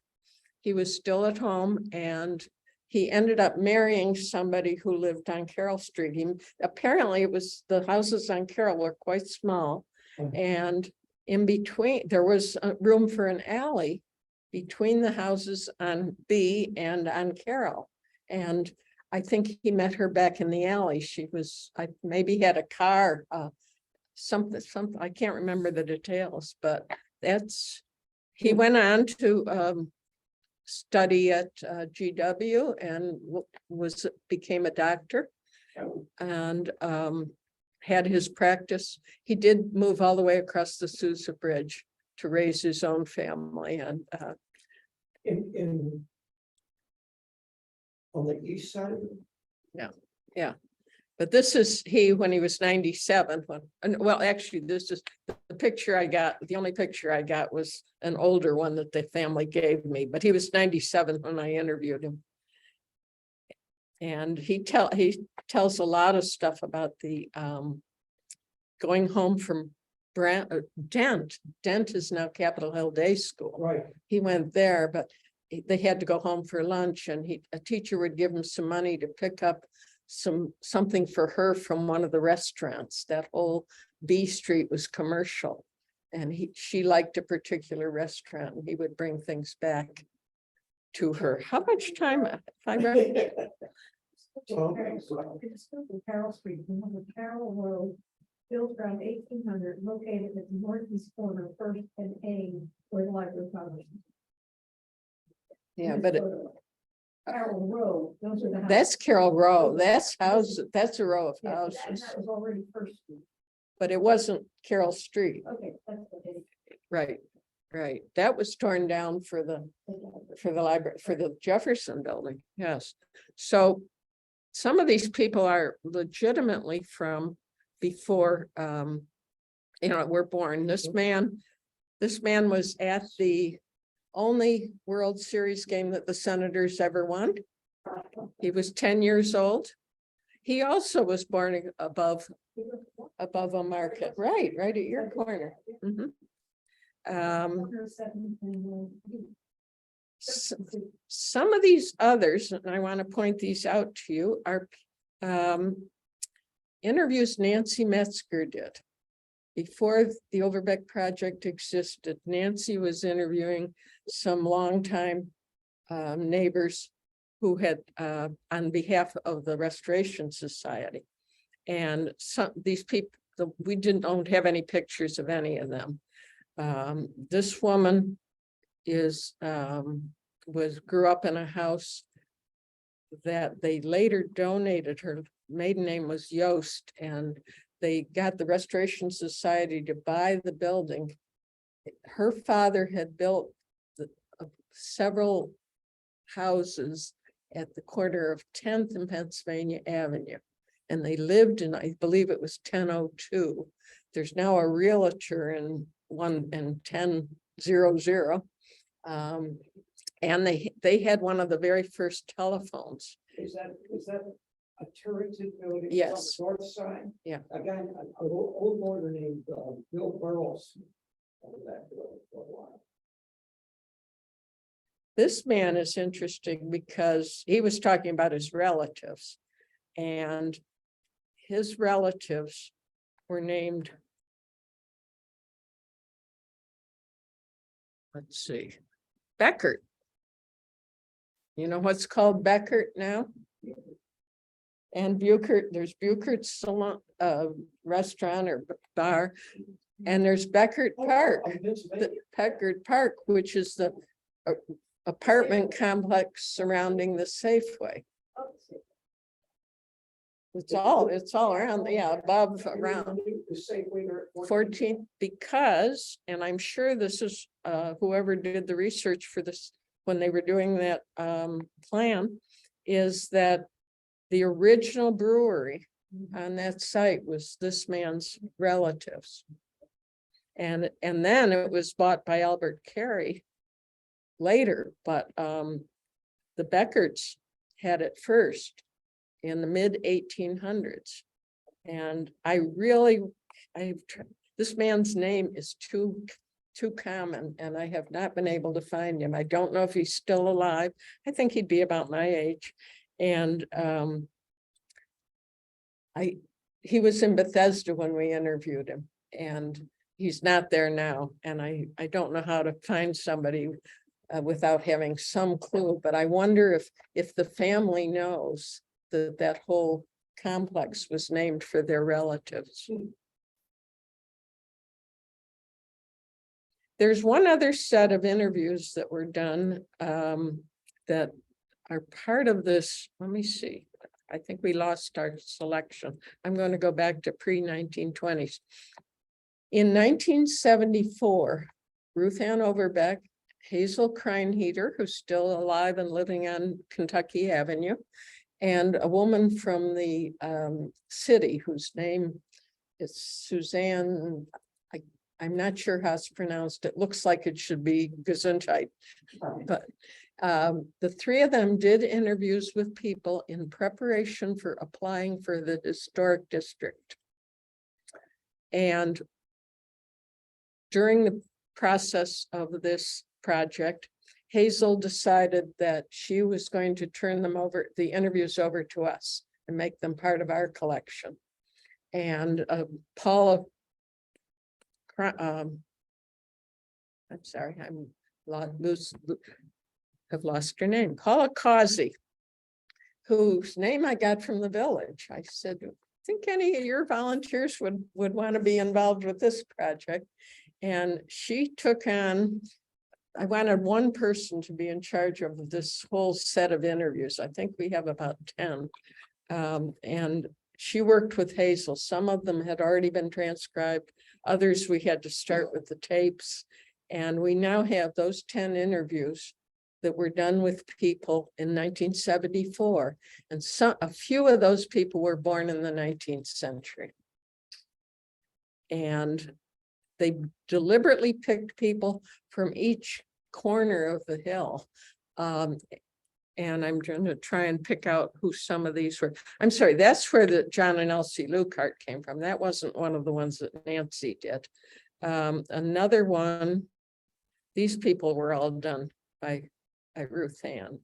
[SPEAKER 1] he was still at home and he ended up marrying somebody who lived on Carroll Street. Apparently the houses on Carroll were quite small.
[SPEAKER 2] Mhm.
[SPEAKER 1] And in between, there was room for an alley between the houses on B and on Carroll. And I think he met her back in the alley. I maybe had a car, something, I can't remember the details, but he went on to study at GW and became a doctor and had his practice. He did move all the way across the Sousa Bridge to raise his own family and
[SPEAKER 2] On the east side of it.
[SPEAKER 1] yeah. But this is when he was 97. Actually, this is the picture I got. The only picture I got was an older one that the family gave me, but he was 97 when I interviewed him. And he tells a lot of stuff about the going home from Dent is now Capitol Hill Day School.
[SPEAKER 2] Right,
[SPEAKER 1] He went there, but they had to go home for lunch, and a teacher would give him some money to pick up something for her from one of the restaurants. That whole B Street was commercial, and she liked a particular restaurant, and he would bring things back to her. How much time? If I read,
[SPEAKER 3] Carroll Street, remember Carroll Road, built around 1800, located at the northeast corner of First and A, where the library published.
[SPEAKER 1] yeah, but
[SPEAKER 3] Carroll Road, those are the houses.
[SPEAKER 1] that's Carroll Row. That's houses. That's a row of
[SPEAKER 3] Yeah,
[SPEAKER 1] houses,
[SPEAKER 3] that was already First Street.
[SPEAKER 1] but it wasn't Carroll Street.
[SPEAKER 3] Okay, that's what they.
[SPEAKER 1] Right, right. That was torn down for the library, for the Jefferson building. Yes. So some of these people are legitimately from before, we're born. This man was at the only World Series game that the Senators ever won. He was 10 years old. He also was born above a market, right at your corner. Mhm. Some of these others, and I want to point these out to you, are interviews Nancy Metzger did. Before the Overbeck Project existed, Nancy was interviewing some longtime neighbors who had, on behalf of the Restoration Society. And these people, we don't have any pictures of any of them. This woman grew up in a house that they later donated. Her maiden name was Yost, and they got the Restoration Society to buy the building. Her father had built several houses at the corner of 10th and Pennsylvania Avenue, and they lived in, I believe it was 1002. There's now a realtor in 1000. And they had one of the very first telephones.
[SPEAKER 2] is that a turreted building?
[SPEAKER 1] Yes.
[SPEAKER 2] On the north side?
[SPEAKER 1] Yeah.
[SPEAKER 2] A guy, an old lawyer named Bill Burles. owned that building for a while.
[SPEAKER 1] This man is interesting because he was talking about his relatives, and his relatives were named, let's see, Beckert. You know what's called Beckert now? And Buchert, there's Buchert's salon, restaurant or bar, and there's Beckert Park. Beckert Park, which is the apartment complex surrounding the Safeway. It's all around, yeah, above, around 14th, because, and I'm sure this is whoever did the research for this when they were doing that plan, is that the original brewery on that site was this man's relatives. And then it was bought by Albert Carey later, but the Beckerts had it first in the mid 1800s. And this man's name is too common, and I have not been able to find him. I don't know if he's still alive. I think he'd be about my age. And he was in Bethesda when we interviewed him, and he's not there now. And I don't know how to find somebody without having some clue, but I wonder if the family knows that whole complex was named for their relatives. There's one other set of interviews that were done that are part of this. Let me see. I think we lost our selection. I'm going to go back to pre-1920s. In 1974, Ruth Ann Overbeck, Hazel Kreinheater, who's still alive and living on Kentucky Avenue, and a woman from the city whose name is Suzanne. I'm not sure how it's pronounced. It looks like it should be Gesundheit, but the three of them did interviews with people in preparation for applying for the historic district. And during the process of this project, Hazel decided that she was going to turn the interviews over to us and make them part of our collection. And Paula, I'm sorry, I've lost her name, Paula Causey, whose name I got from the village. I said, I think any of your volunteers would want to be involved with this project. And she took on, I wanted one person to be in charge of this whole set of interviews. I think we have about 10. And she worked with Hazel. Some of them had already been transcribed. Others we had to start with the tapes. And we now have those 10 interviews that were done with people in 1974. And a few of those people were born in the 19th century. And they deliberately picked people from each corner of the hill. And I'm going to try and pick out who some of these were. I'm sorry, that's where the John and Elsie Lucart came from. That wasn't one of the ones that Nancy did. Another one, these people were all done by Ruth Ann.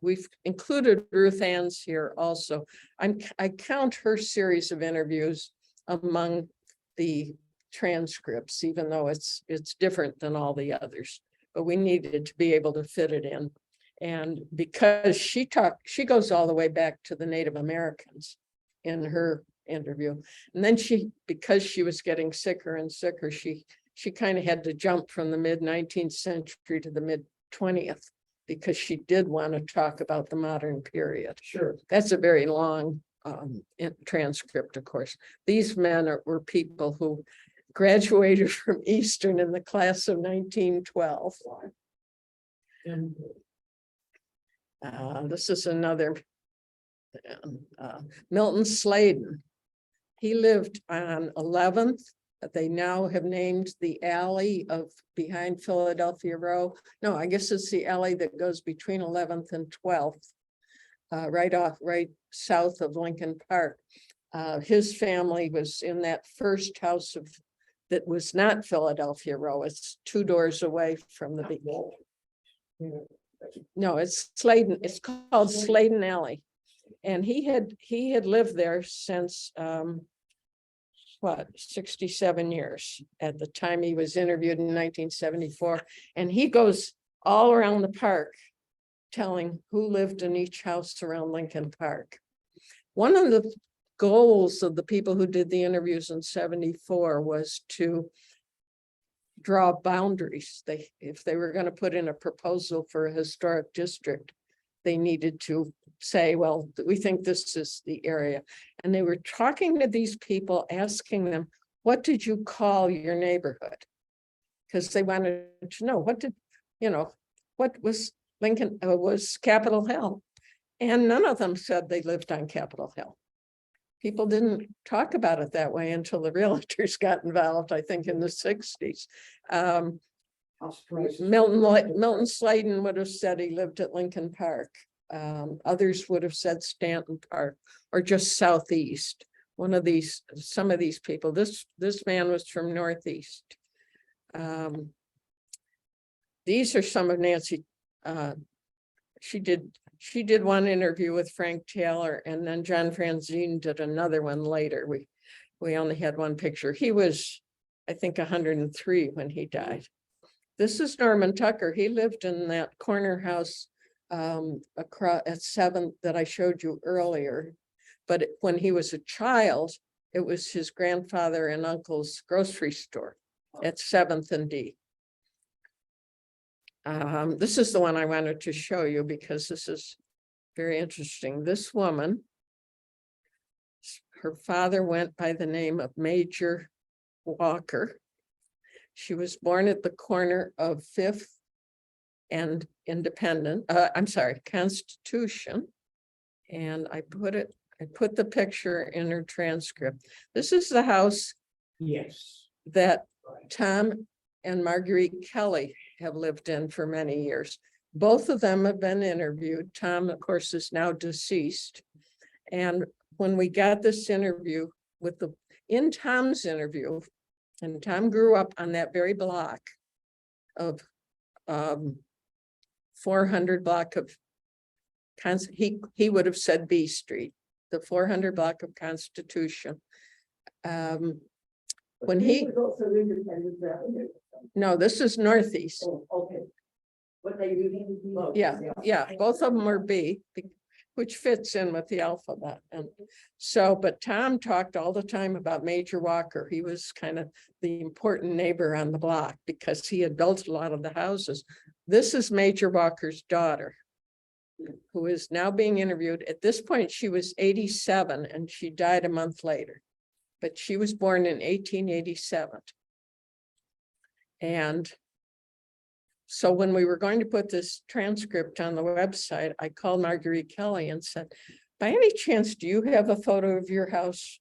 [SPEAKER 1] We've included Ruth Ann's here also. I count her series of interviews among the transcripts, even though it's different than all the others, but we needed to be able to fit it in. And because she goes all the way back to the Native Americans in her interview. And then because she was getting sicker and sicker, she kind of had to jump from the mid-19th century to the mid-20th because she did want to talk about the modern period.
[SPEAKER 2] Sure.
[SPEAKER 1] That's a very long transcript, of course. These men were people who graduated from Eastern in the class of 1912.
[SPEAKER 2] And
[SPEAKER 1] This is another, Milton Sladen. He lived on 11th. They now have named the alley behind Philadelphia Row. No, I guess it's the alley that goes between 11th and 12th, right south of Lincoln Park. His family was in that first house that was not Philadelphia Row. It's 2 doors away from the big. No, it's Sladen. It's called Sladen Alley. And he had lived there since 67 years at the time he was interviewed in 1974. And he goes all around the park telling who lived in each house around Lincoln Park. One of the goals of the people who did the interviews in 74 was to draw boundaries. If they were going to put in a proposal for a historic district, they needed to say, well, we think this is the area. And they were talking to these people, asking them, what did you call your neighborhood? Because they wanted to know what was Lincoln, was Capitol Hill. And none of them said they lived on Capitol Hill. People didn't talk about it that way until the realtors got involved, I think in the 60s. Milton Sladen would have said he lived at Lincoln Park. Others would have said Stanton Park or just Southeast. Some of these people, this man was from Northeast. These are some of Nancy. She did one interview with Frank Taylor, and then John Franzine did another one later. We only had one picture. He was, I think, 103 when he died. This is Norman Tucker. He lived in that corner house across at 7th that I showed you earlier. But when he was a child, it was his grandfather and uncle's grocery store at 7th and D. This is the one I wanted to show you because this is very interesting. This woman, her father went by the name of Major Walker. She was born at the corner of 5th and Constitution. And I put the picture in her transcript. This is the house that Tom and Marguerite Kelly have lived in for many years. Both of them have been interviewed. Tom, of course, is now deceased. And when we got this interview in Tom's interview, And Tom grew up on that very block of 400 block of he would have said B Street, the 400 block of Constitution. When he,
[SPEAKER 4] was also Independence Avenue.
[SPEAKER 1] no, this is Northeast.
[SPEAKER 4] Oh, okay. What they really.
[SPEAKER 1] Yeah, both of them are B, which fits in with the alphabet. And so, but Tom talked all the time about Major Walker. He was kind of the important neighbor on the block because he had built a lot of the houses. This is Major Walker's daughter, who is now being interviewed. At this point, she was 87 and she died a month later, but she was born in 1887. And so when we were going to put this transcript on the website, I called Marguerite Kelly and said, by any chance, do you have a photo of your house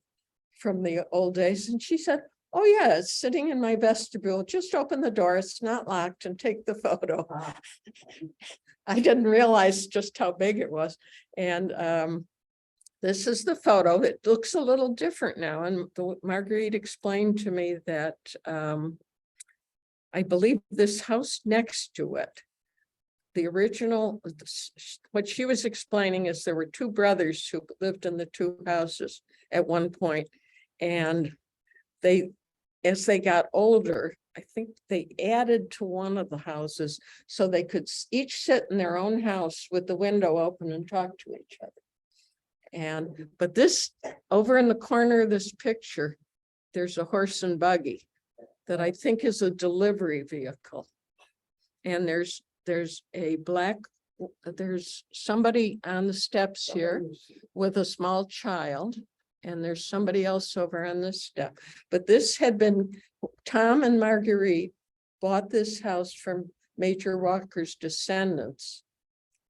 [SPEAKER 1] from the old days? And she said, oh yeah, it's sitting in my vestibule. Just open the door, it's not locked, and take the photo. I didn't realize just how big it was. And this is the photo. It looks a little different now. And Marguerite explained to me that I believe this house next to it, the original, what she was explaining is there were two brothers who lived in the two houses at one point, and they, as they got older, I think they added to one of the houses so they could each sit in their own house with the window open and talk to each other. And, but this, over in the corner of this picture, there's a horse and buggy that I think is a delivery vehicle. And there's a black, there's somebody on the steps here with a small child, and there's somebody else over on this step. But this had been, Tom and Marguerite bought this house from Major Walker's descendants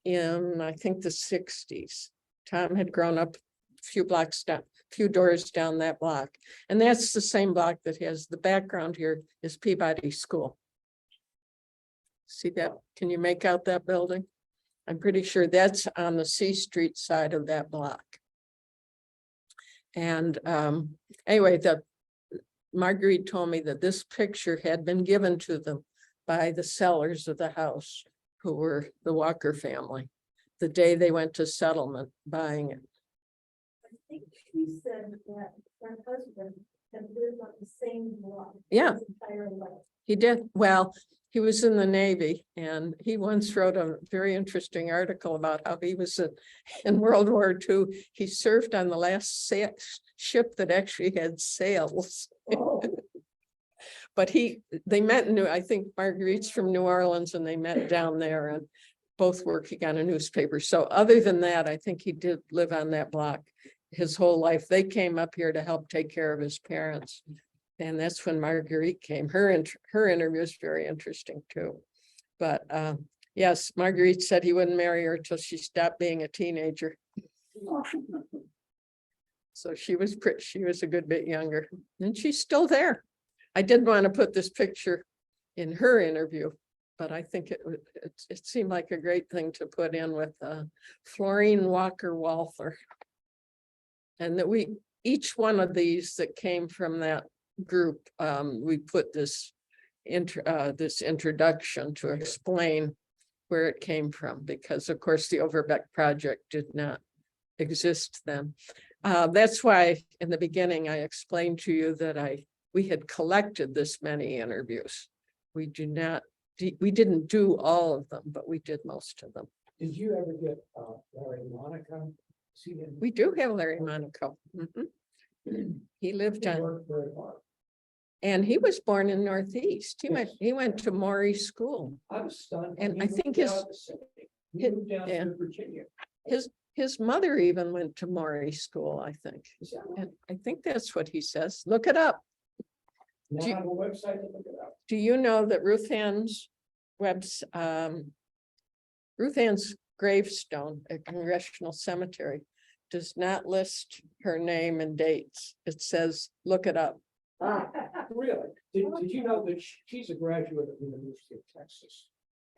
[SPEAKER 1] in, I think, the 60s. Tom had grown up a few blocks down, few doors down that block. And that's the same block that has the background here is Peabody School. See that? Can you make out that building? I'm pretty sure that's on the C Street side of that block. And anyway, Marguerite told me that this picture had been given to them by the sellers of the house, who were the Walker family, the day they went to settlement buying it.
[SPEAKER 3] I think she said that her husband had lived on the same block.
[SPEAKER 1] Yeah.
[SPEAKER 3] his entire life.
[SPEAKER 1] He did. Well, he was in the Navy, and he once wrote a very interesting article about how he was in World War II. He served on the last ship that actually had sails.
[SPEAKER 4] Oh,
[SPEAKER 1] But they met in I think Marguerite's from New Orleans, and they met down there and both working on a newspaper. So other than that, I think he did live on that block his whole life. They came up here to help take care of his parents. And that's when Marguerite came. Her interview is very interesting too. But yes, Marguerite said he wouldn't marry her till she stopped being a teenager. So she was a good bit younger, and she's still there. I didn't want to put this picture in her interview, but I think it seemed like a great thing to put in with Florine Walker Walther. And that each one of these that came from that group, we put this introduction to explain where it came from, because of course the Overbeck project did not exist then. That's why in the beginning I explained to you that we had collected this many interviews. We didn't do all of them, but we did most of them.
[SPEAKER 2] Did you ever get Larry Monaco? See him?
[SPEAKER 1] We do have Larry Monaco. He lived
[SPEAKER 2] He
[SPEAKER 1] on,
[SPEAKER 2] worked very hard.
[SPEAKER 1] and he was born in Northeast. He went to Maury School.
[SPEAKER 2] I was stunned.
[SPEAKER 1] And
[SPEAKER 2] when
[SPEAKER 1] I
[SPEAKER 2] he
[SPEAKER 1] think
[SPEAKER 2] moved out of the city. He
[SPEAKER 1] his-
[SPEAKER 2] moved down
[SPEAKER 1] yeah.
[SPEAKER 2] to Virginia.
[SPEAKER 1] His mother even went to Maury School, I think.
[SPEAKER 2] Is that right?
[SPEAKER 1] And I think that's what he says. Look it up.
[SPEAKER 2] Now
[SPEAKER 1] Do
[SPEAKER 2] I have a website to look it up.
[SPEAKER 1] Do you know that Ruth Ann's Ruth Ann's gravestone at Congressional Cemetery does not list her name and dates. It says, look it up.
[SPEAKER 2] Really? Did you know that she's a graduate of the University of Texas?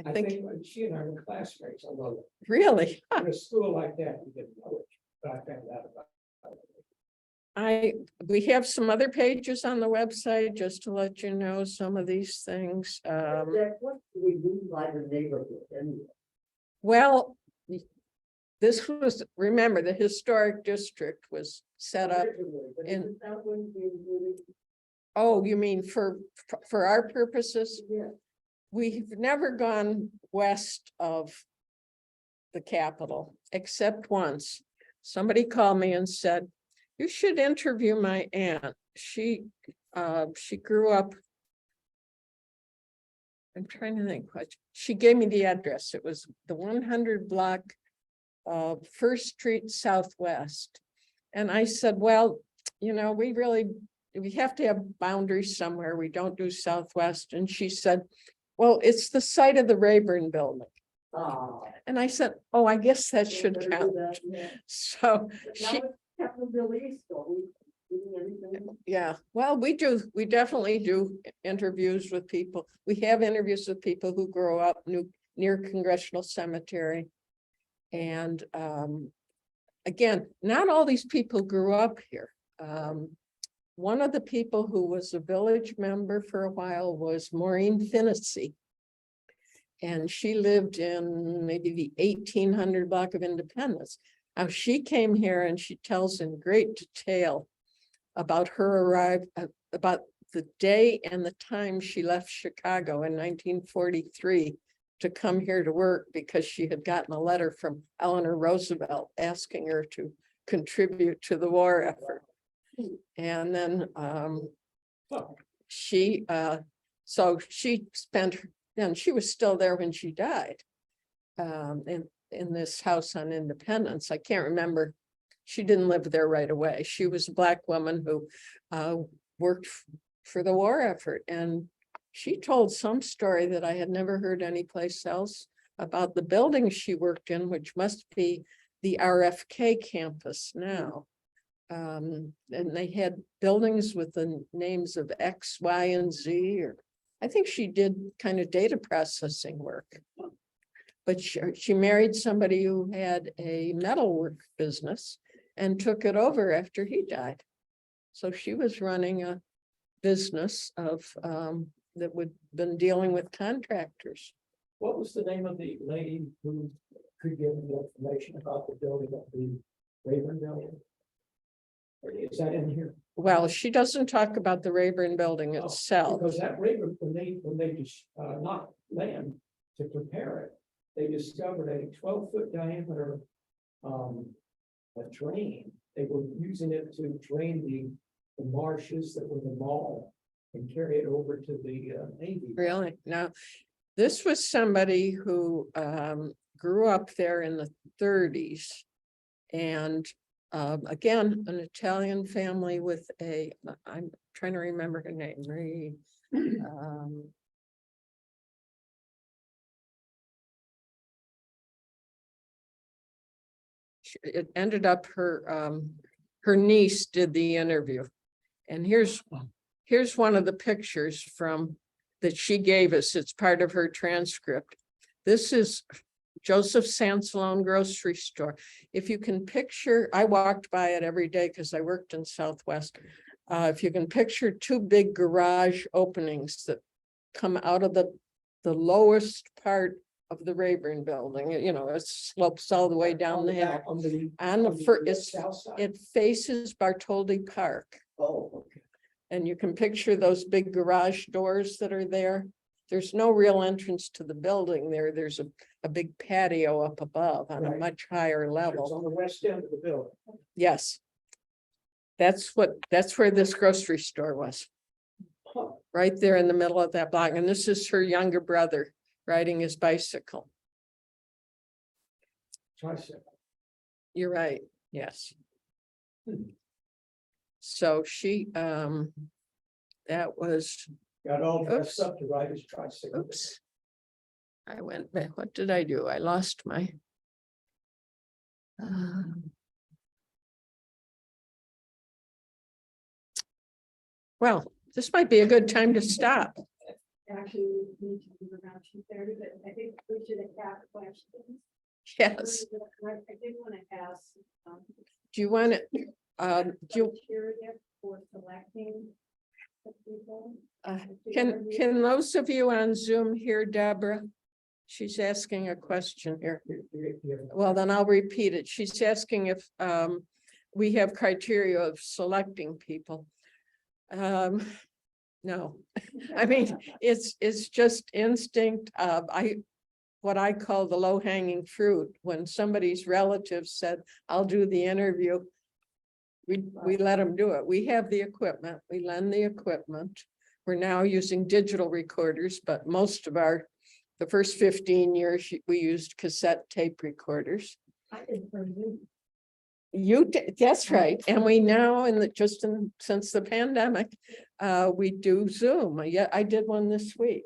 [SPEAKER 1] I think,
[SPEAKER 2] She and I were classmates, although
[SPEAKER 1] really?
[SPEAKER 2] in a school like that, we didn't know it, but I found out about it.
[SPEAKER 1] we have some other pages on the website, just to let you know some of these things.
[SPEAKER 4] Jack, what do we do by the neighborhood anyway?
[SPEAKER 1] Well, this was, remember, the historic district was set up.
[SPEAKER 4] Originally, but
[SPEAKER 1] in-
[SPEAKER 4] isn't that when we really-
[SPEAKER 1] Oh, you mean for our purposes?
[SPEAKER 4] Yeah.
[SPEAKER 1] We've never gone west of the Capitol, except once. Somebody called me and said, you should interview my aunt. She grew up. I'm trying to think what, she gave me the address. It was the 100 block of First Street Southwest. And I said, well, you know, we have to have boundaries somewhere. We don't do Southwest. And she said, well, it's the site of the Rayburn building.
[SPEAKER 4] Ah.
[SPEAKER 1] And I said, oh, I guess that should
[SPEAKER 4] better do
[SPEAKER 1] count.
[SPEAKER 4] that, yeah.
[SPEAKER 1] So
[SPEAKER 4] But
[SPEAKER 1] she,
[SPEAKER 4] now it's Capitol Hill East, are we doing anything?
[SPEAKER 1] yeah, well, we definitely do interviews with people. We have interviews with people who grow up near Congressional Cemetery. And again, not all these people grew up here. One of the people who was a village member for a while was Maureen Finnessy. And she lived in maybe the 1800 block of Independence. Now she came here and she tells in great detail about about the day and the time she left Chicago in 1943 to come here to work because she had gotten a letter from Eleanor Roosevelt asking her to contribute to the war effort. And then she spent, and she was still there when she died in this house on Independence. I can't remember. She didn't live there right away. She was a Black woman who worked for the war effort. And she told some story that I had never heard anyplace else about the building she worked in, which must be the RFK campus now. And they had buildings with the names of X, Y, and Z, or I think she did kind of data processing work. But she married somebody who had a metalwork business and took it over after he died. So she was running a business of that would been dealing with contractors.
[SPEAKER 2] What was the name of the lady who could give the information about the building of the Rayburn building? Is that in here?
[SPEAKER 1] Well, she doesn't talk about the Rayburn building
[SPEAKER 2] Oh,
[SPEAKER 1] itself.
[SPEAKER 2] Because that Rayburn, when they just knocked land to prepare it, they discovered a 12-foot diameter a drain. They were using it to drain the marshes that were the mall and carry it over to the Navy.
[SPEAKER 1] Really? No, this was somebody who grew up there in the 30s. And again, an Italian family with I'm trying to remember her name, it ended up her niece did the interview. And here's one of the pictures that she gave us. It's part of her transcript. This is Joseph Sansalone grocery store. If you can picture, I walked by it every day because I worked in Southwest. If you can picture two big garage openings that come out of the lowest part of the Rayburn building, you know, it slopes all the way down the hill. It faces Bartholdi Park.
[SPEAKER 4] Oh, okay.
[SPEAKER 1] And you can picture those big garage doors that are there. There's no real entrance to the building there. There's a big patio up above on a
[SPEAKER 2] Right.
[SPEAKER 1] much higher
[SPEAKER 2] It's
[SPEAKER 1] level.
[SPEAKER 2] on the west end of the building.
[SPEAKER 1] Yes. That's where this grocery store was,
[SPEAKER 2] Huh.
[SPEAKER 1] right there in the middle of that block. And this is her younger brother riding his bicycle.
[SPEAKER 2] Tricycle.
[SPEAKER 1] You're right. Yes.
[SPEAKER 2] Hmm.
[SPEAKER 1] So she, that was,
[SPEAKER 2] Got all
[SPEAKER 1] Oops.
[SPEAKER 2] dressed up to ride his tricycle.
[SPEAKER 1] oops. I went back. What did I do? I lost my. Well, this might be a good time to stop.
[SPEAKER 3] Actually, we need to be around 2:30, but I think we should have questions.
[SPEAKER 1] Yes.
[SPEAKER 3] I did want to ask.
[SPEAKER 1] Do you want to, Do you,
[SPEAKER 3] Criteria for selecting the people?
[SPEAKER 1] can those of you on Zoom hear Deborah? She's asking a question here. Well, then I'll repeat it. She's asking if we have criteria of selecting people. No, I mean, it's just instinct. What I call the low hanging fruit. When somebody's relative said, I'll do the interview, we let them do it. We have the equipment, we lend the equipment. We're now using digital recorders, but most of the first 15 years, we used cassette tape recorders.
[SPEAKER 3] I did for you.
[SPEAKER 1] That's right. And we now, since the pandemic, we do Zoom. Yeah, I did one this week.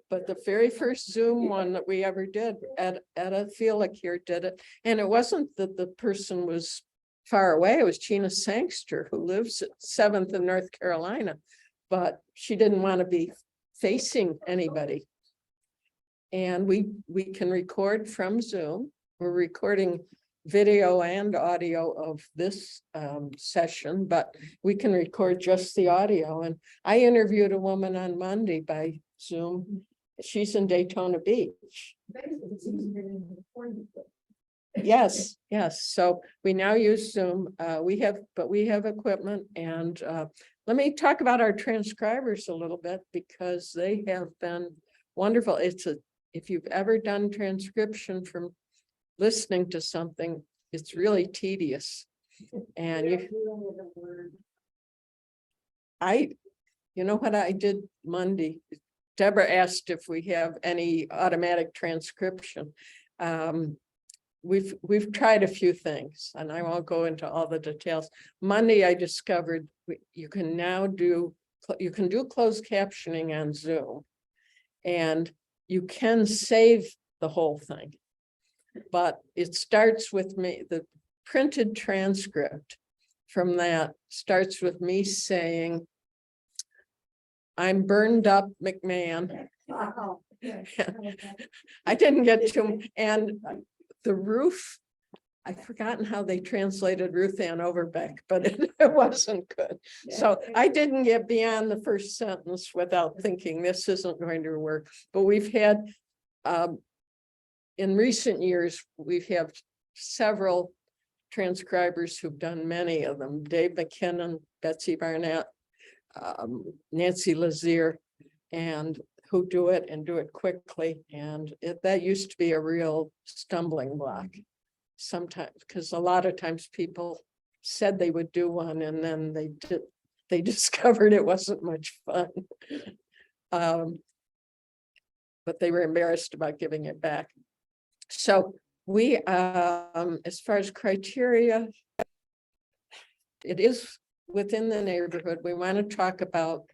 [SPEAKER 1] But the very first Zoom one that we ever did at a Felix here did it. And it wasn't that the person was far away. It was Gina Sangster, who lives at 7th in North Carolina, but she didn't want to be facing anybody. And we can record from Zoom. We're recording video and audio of this session, but we can record just the audio. And I interviewed a woman on Monday by Zoom. She's in Daytona Beach. Yes, yes. So we now use Zoom. We have equipment, and let me talk about our transcribers a little bit, because they have been wonderful. If you've ever done transcription from listening to something, it's really tedious. And you know what I did Monday? Deborah asked if we have any automatic transcription. We've tried a few things, and I won't go into all the details. Monday, I discovered you can now do closed captioning on Zoom, and you can save the whole thing. But it starts with me, the printed transcript from that starts with me saying, I'm burned up McMahon.
[SPEAKER 3] Wow.
[SPEAKER 1] I didn't get to, and the roof, I've forgotten how they translated Ruth Ann Overbeck, but it wasn't good. So I didn't get beyond the first sentence without thinking this isn't going to work. But we've had, in recent years, we've had several transcribers who've done many of them. Dave McKinnon, Betsy Barnett, Nancy Lazier, and who do it and do it quickly. And that used to be a real stumbling block sometimes, because a lot of times people said they would do one and then they discovered it wasn't much fun. But they were embarrassed about giving it back. So we, as far as criteria, it is within the neighborhood. We want to talk about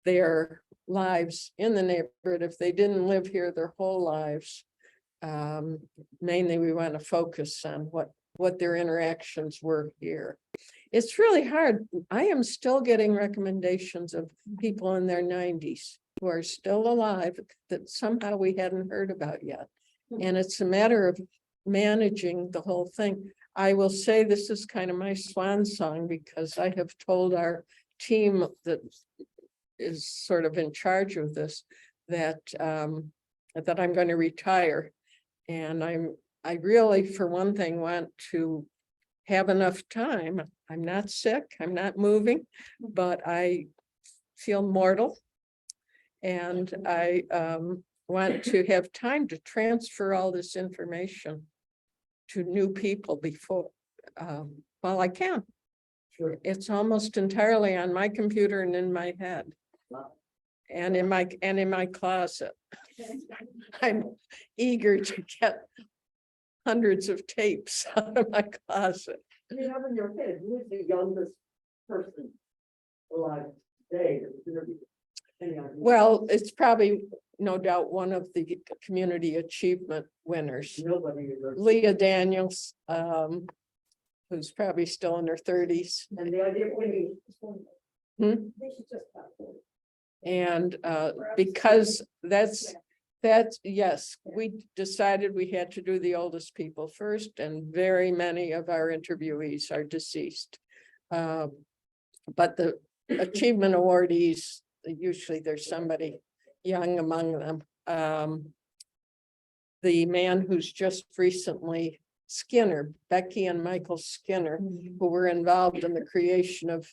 [SPEAKER 1] their lives in the neighborhood. If they didn't live here their whole lives, mainly we want to focus on what their interactions were here. It's really hard. I am still getting recommendations of people in their 90s who are still alive that somehow we hadn't heard about yet. And it's a matter of managing the whole thing. I will say this is kind of my swan song, because I have told our team that is sort of in charge of this that I'm going to retire. And I really, for one thing, want to have enough time. I'm not sick, I'm not moving, but I feel mortal. And I want to have time to transfer all this information to new people before, while I can.
[SPEAKER 4] Sure.
[SPEAKER 1] It's almost entirely on my computer and in my head. And in my closet. I'm eager to get hundreds of tapes out of my closet.
[SPEAKER 4] You have in your head, who is the youngest person alive today? Any idea?
[SPEAKER 1] Well, it's probably no doubt one of the community achievement winners.
[SPEAKER 4] Nobody is.
[SPEAKER 1] Leah Daniels, who's probably still in her 30s.
[SPEAKER 4] And the idea of winning.
[SPEAKER 3] They should just stop it.
[SPEAKER 1] And because that's, yes, we decided we had to do the oldest people first, and very many of our interviewees are deceased. But the achievement awardees, usually there's somebody young among them. The man who's just recently, Skinner, Becky and Michael Skinner, who were involved in the creation of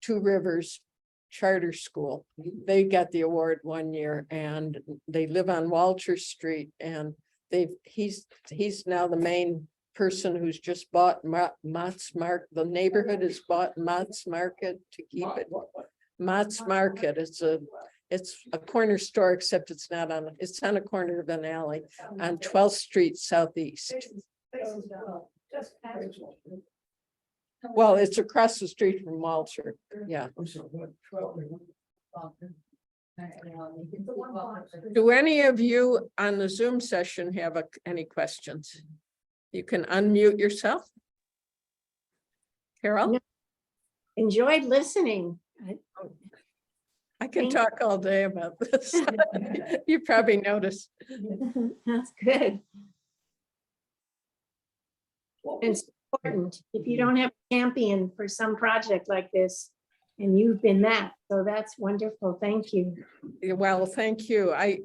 [SPEAKER 1] Two Rivers Charter School. They got the award one year, and they live on Walter Street, and he's now the main person who's just bought Mott's Market. The neighborhood has bought Mott's Market to keep it. Mott's Market, it's a corner store, except it's not on, it's on a corner of an alley on 12th Street Southeast.
[SPEAKER 3] Just past.
[SPEAKER 1] Well, it's across the street from Walter. Yeah.
[SPEAKER 2] I'm sorry, what, 12?
[SPEAKER 3] The one block.
[SPEAKER 1] Do any of you on the Zoom session have any questions? You can unmute yourself. Carol,
[SPEAKER 5] No. Enjoyed listening.
[SPEAKER 1] I can talk all day about this. You probably noticed.
[SPEAKER 5] That's good. And it's important if you don't have a champion for some project like this, and you've been that, so that's wonderful. Thank you.
[SPEAKER 1] Well, thank you. I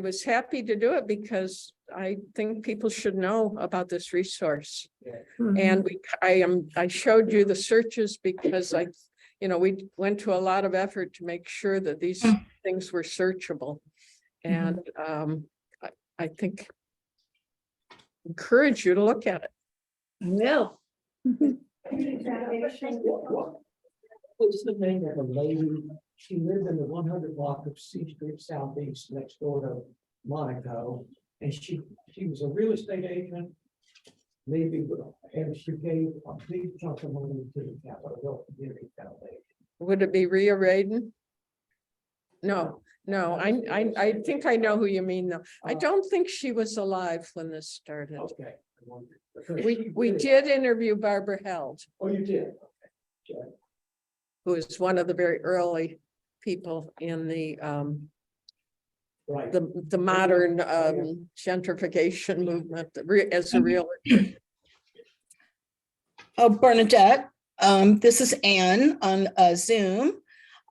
[SPEAKER 1] was happy to do it because I think people should know about this resource. And I showed you the searches because we went to a lot of effort to make sure that these things were searchable. And I think encourage you to look at it.
[SPEAKER 5] I will.
[SPEAKER 2] What's the name of the lady? She lived in the 100 block of C Street Southeast next door to Monaco. And she was a real estate agent. Maybe, and she gave a big chunk of money to the Capitol Hill Community Foundation.
[SPEAKER 1] Would it be Rhea Radin? No, I think I know who you mean though. I don't think she was alive when this started.
[SPEAKER 2] Okay.
[SPEAKER 1] We did interview Barbara Held,
[SPEAKER 2] Oh, you did?
[SPEAKER 1] who is one of the very early people in the
[SPEAKER 2] Right.
[SPEAKER 1] the modern gentrification movement as a real.
[SPEAKER 6] Oh, Bernadette, this is Anne on Zoom.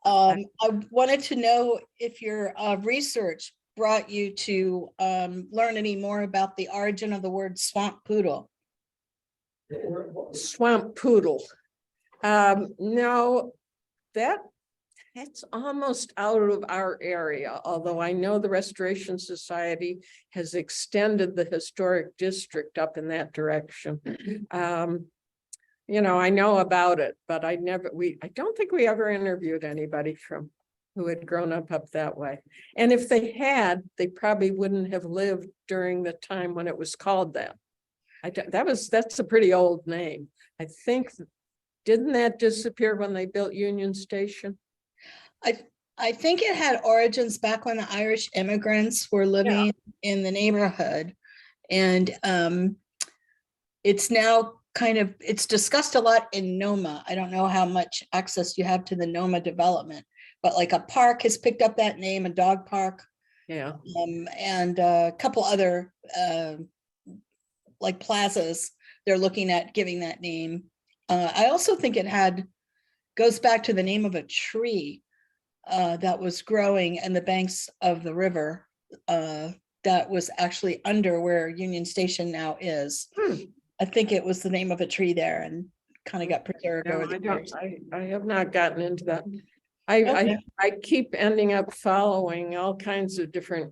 [SPEAKER 6] I wanted to know if your research brought you to learn any more about the origin of the word swamp poodle.
[SPEAKER 1] Swamp poodle. No, that's almost out of our area, although I know the Restoration Society has extended the historic district up in that direction. I know about it, but I don't think we ever interviewed anybody who had grown up that way. And if they had, they probably wouldn't have lived during the time when it was called that. That's a pretty old name. I think, didn't that disappear when they built Union Station?
[SPEAKER 6] I think it had origins back when the Irish immigrants were living in the neighborhood. And it's now it's discussed a lot in NOMA. I don't know how much access you have to the NOMA development, but like a park has picked up that name, a dog park.
[SPEAKER 1] Yeah.
[SPEAKER 6] And a couple other like plazas, they're looking at giving that name. I also think it goes back to the name of a tree that was growing in the banks of the river that was actually under where Union Station now is. I think it was the name of a tree there and kind of got preserved.
[SPEAKER 1] No,
[SPEAKER 6] over the years.
[SPEAKER 1] I have not gotten into that.
[SPEAKER 6] Okay.
[SPEAKER 1] I keep ending up following all kinds of different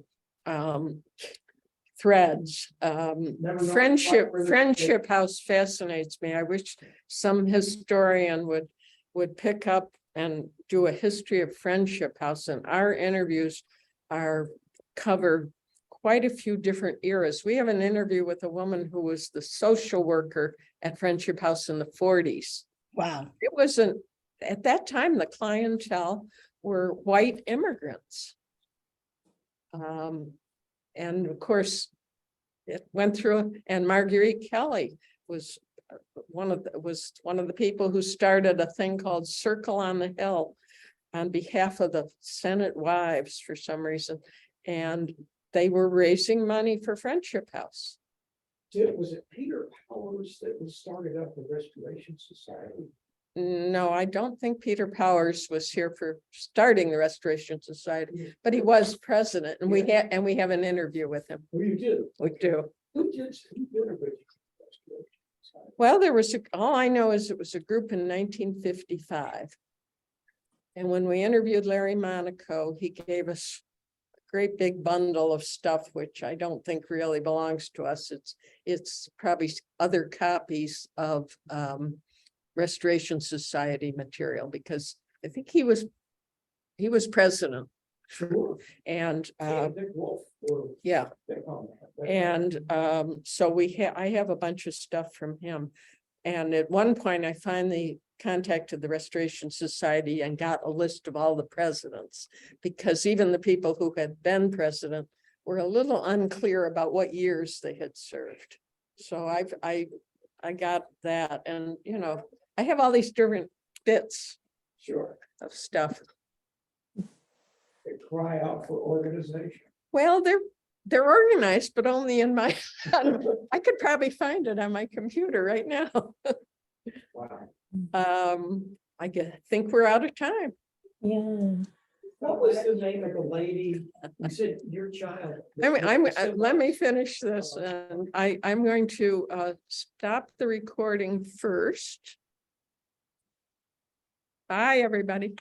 [SPEAKER 1] threads. Friendship House fascinates me. I wish some historian would pick up and do a history of Friendship House, and our interviews cover quite a few different eras. We have an interview with a woman who was the social worker at Friendship House in the 40s.
[SPEAKER 6] Wow.
[SPEAKER 1] It wasn't, at that time, the clientele were white immigrants. And of course, it went through, and Marguerite Kelly was one of the people who started a thing called Circle on the Hill on behalf of the Senate wives for some reason. And they were raising money for Friendship House.
[SPEAKER 2] Was it Peter Powers that was started up the Restoration Society?
[SPEAKER 1] No, I don't think Peter Powers was here for starting the Restoration Society, but he was president and we have an interview with him.
[SPEAKER 2] Well, you do.
[SPEAKER 1] We do.
[SPEAKER 2] Who did it?
[SPEAKER 1] Well, all I know is it was a group in 1955. And when we interviewed Larry Monaco, he gave us a great big bundle of stuff, which I don't think really belongs to us. It's probably other copies of Restoration Society material, because I think he was president.
[SPEAKER 2] Sure.
[SPEAKER 1] And
[SPEAKER 2] Dick Wolf, or
[SPEAKER 1] yeah,
[SPEAKER 2] Dick Holland.
[SPEAKER 1] and so I have a bunch of stuff from him. And at one point I finally contacted the Restoration Society and got a list of all the presidents, because even the people who had been president were a little unclear about what years they had served. So I got that, and I have all these different bits
[SPEAKER 2] Sure.
[SPEAKER 1] of stuff.
[SPEAKER 2] They cry out for organization.
[SPEAKER 1] Well, they're organized, but only in my, I could probably find it on my computer right now.
[SPEAKER 2] Wow.
[SPEAKER 1] Think we're out of time.
[SPEAKER 5] Yeah.
[SPEAKER 2] What was the name of the lady? You said your child.
[SPEAKER 1] Let me finish this, and I'm going to stop the recording first. Bye, everybody.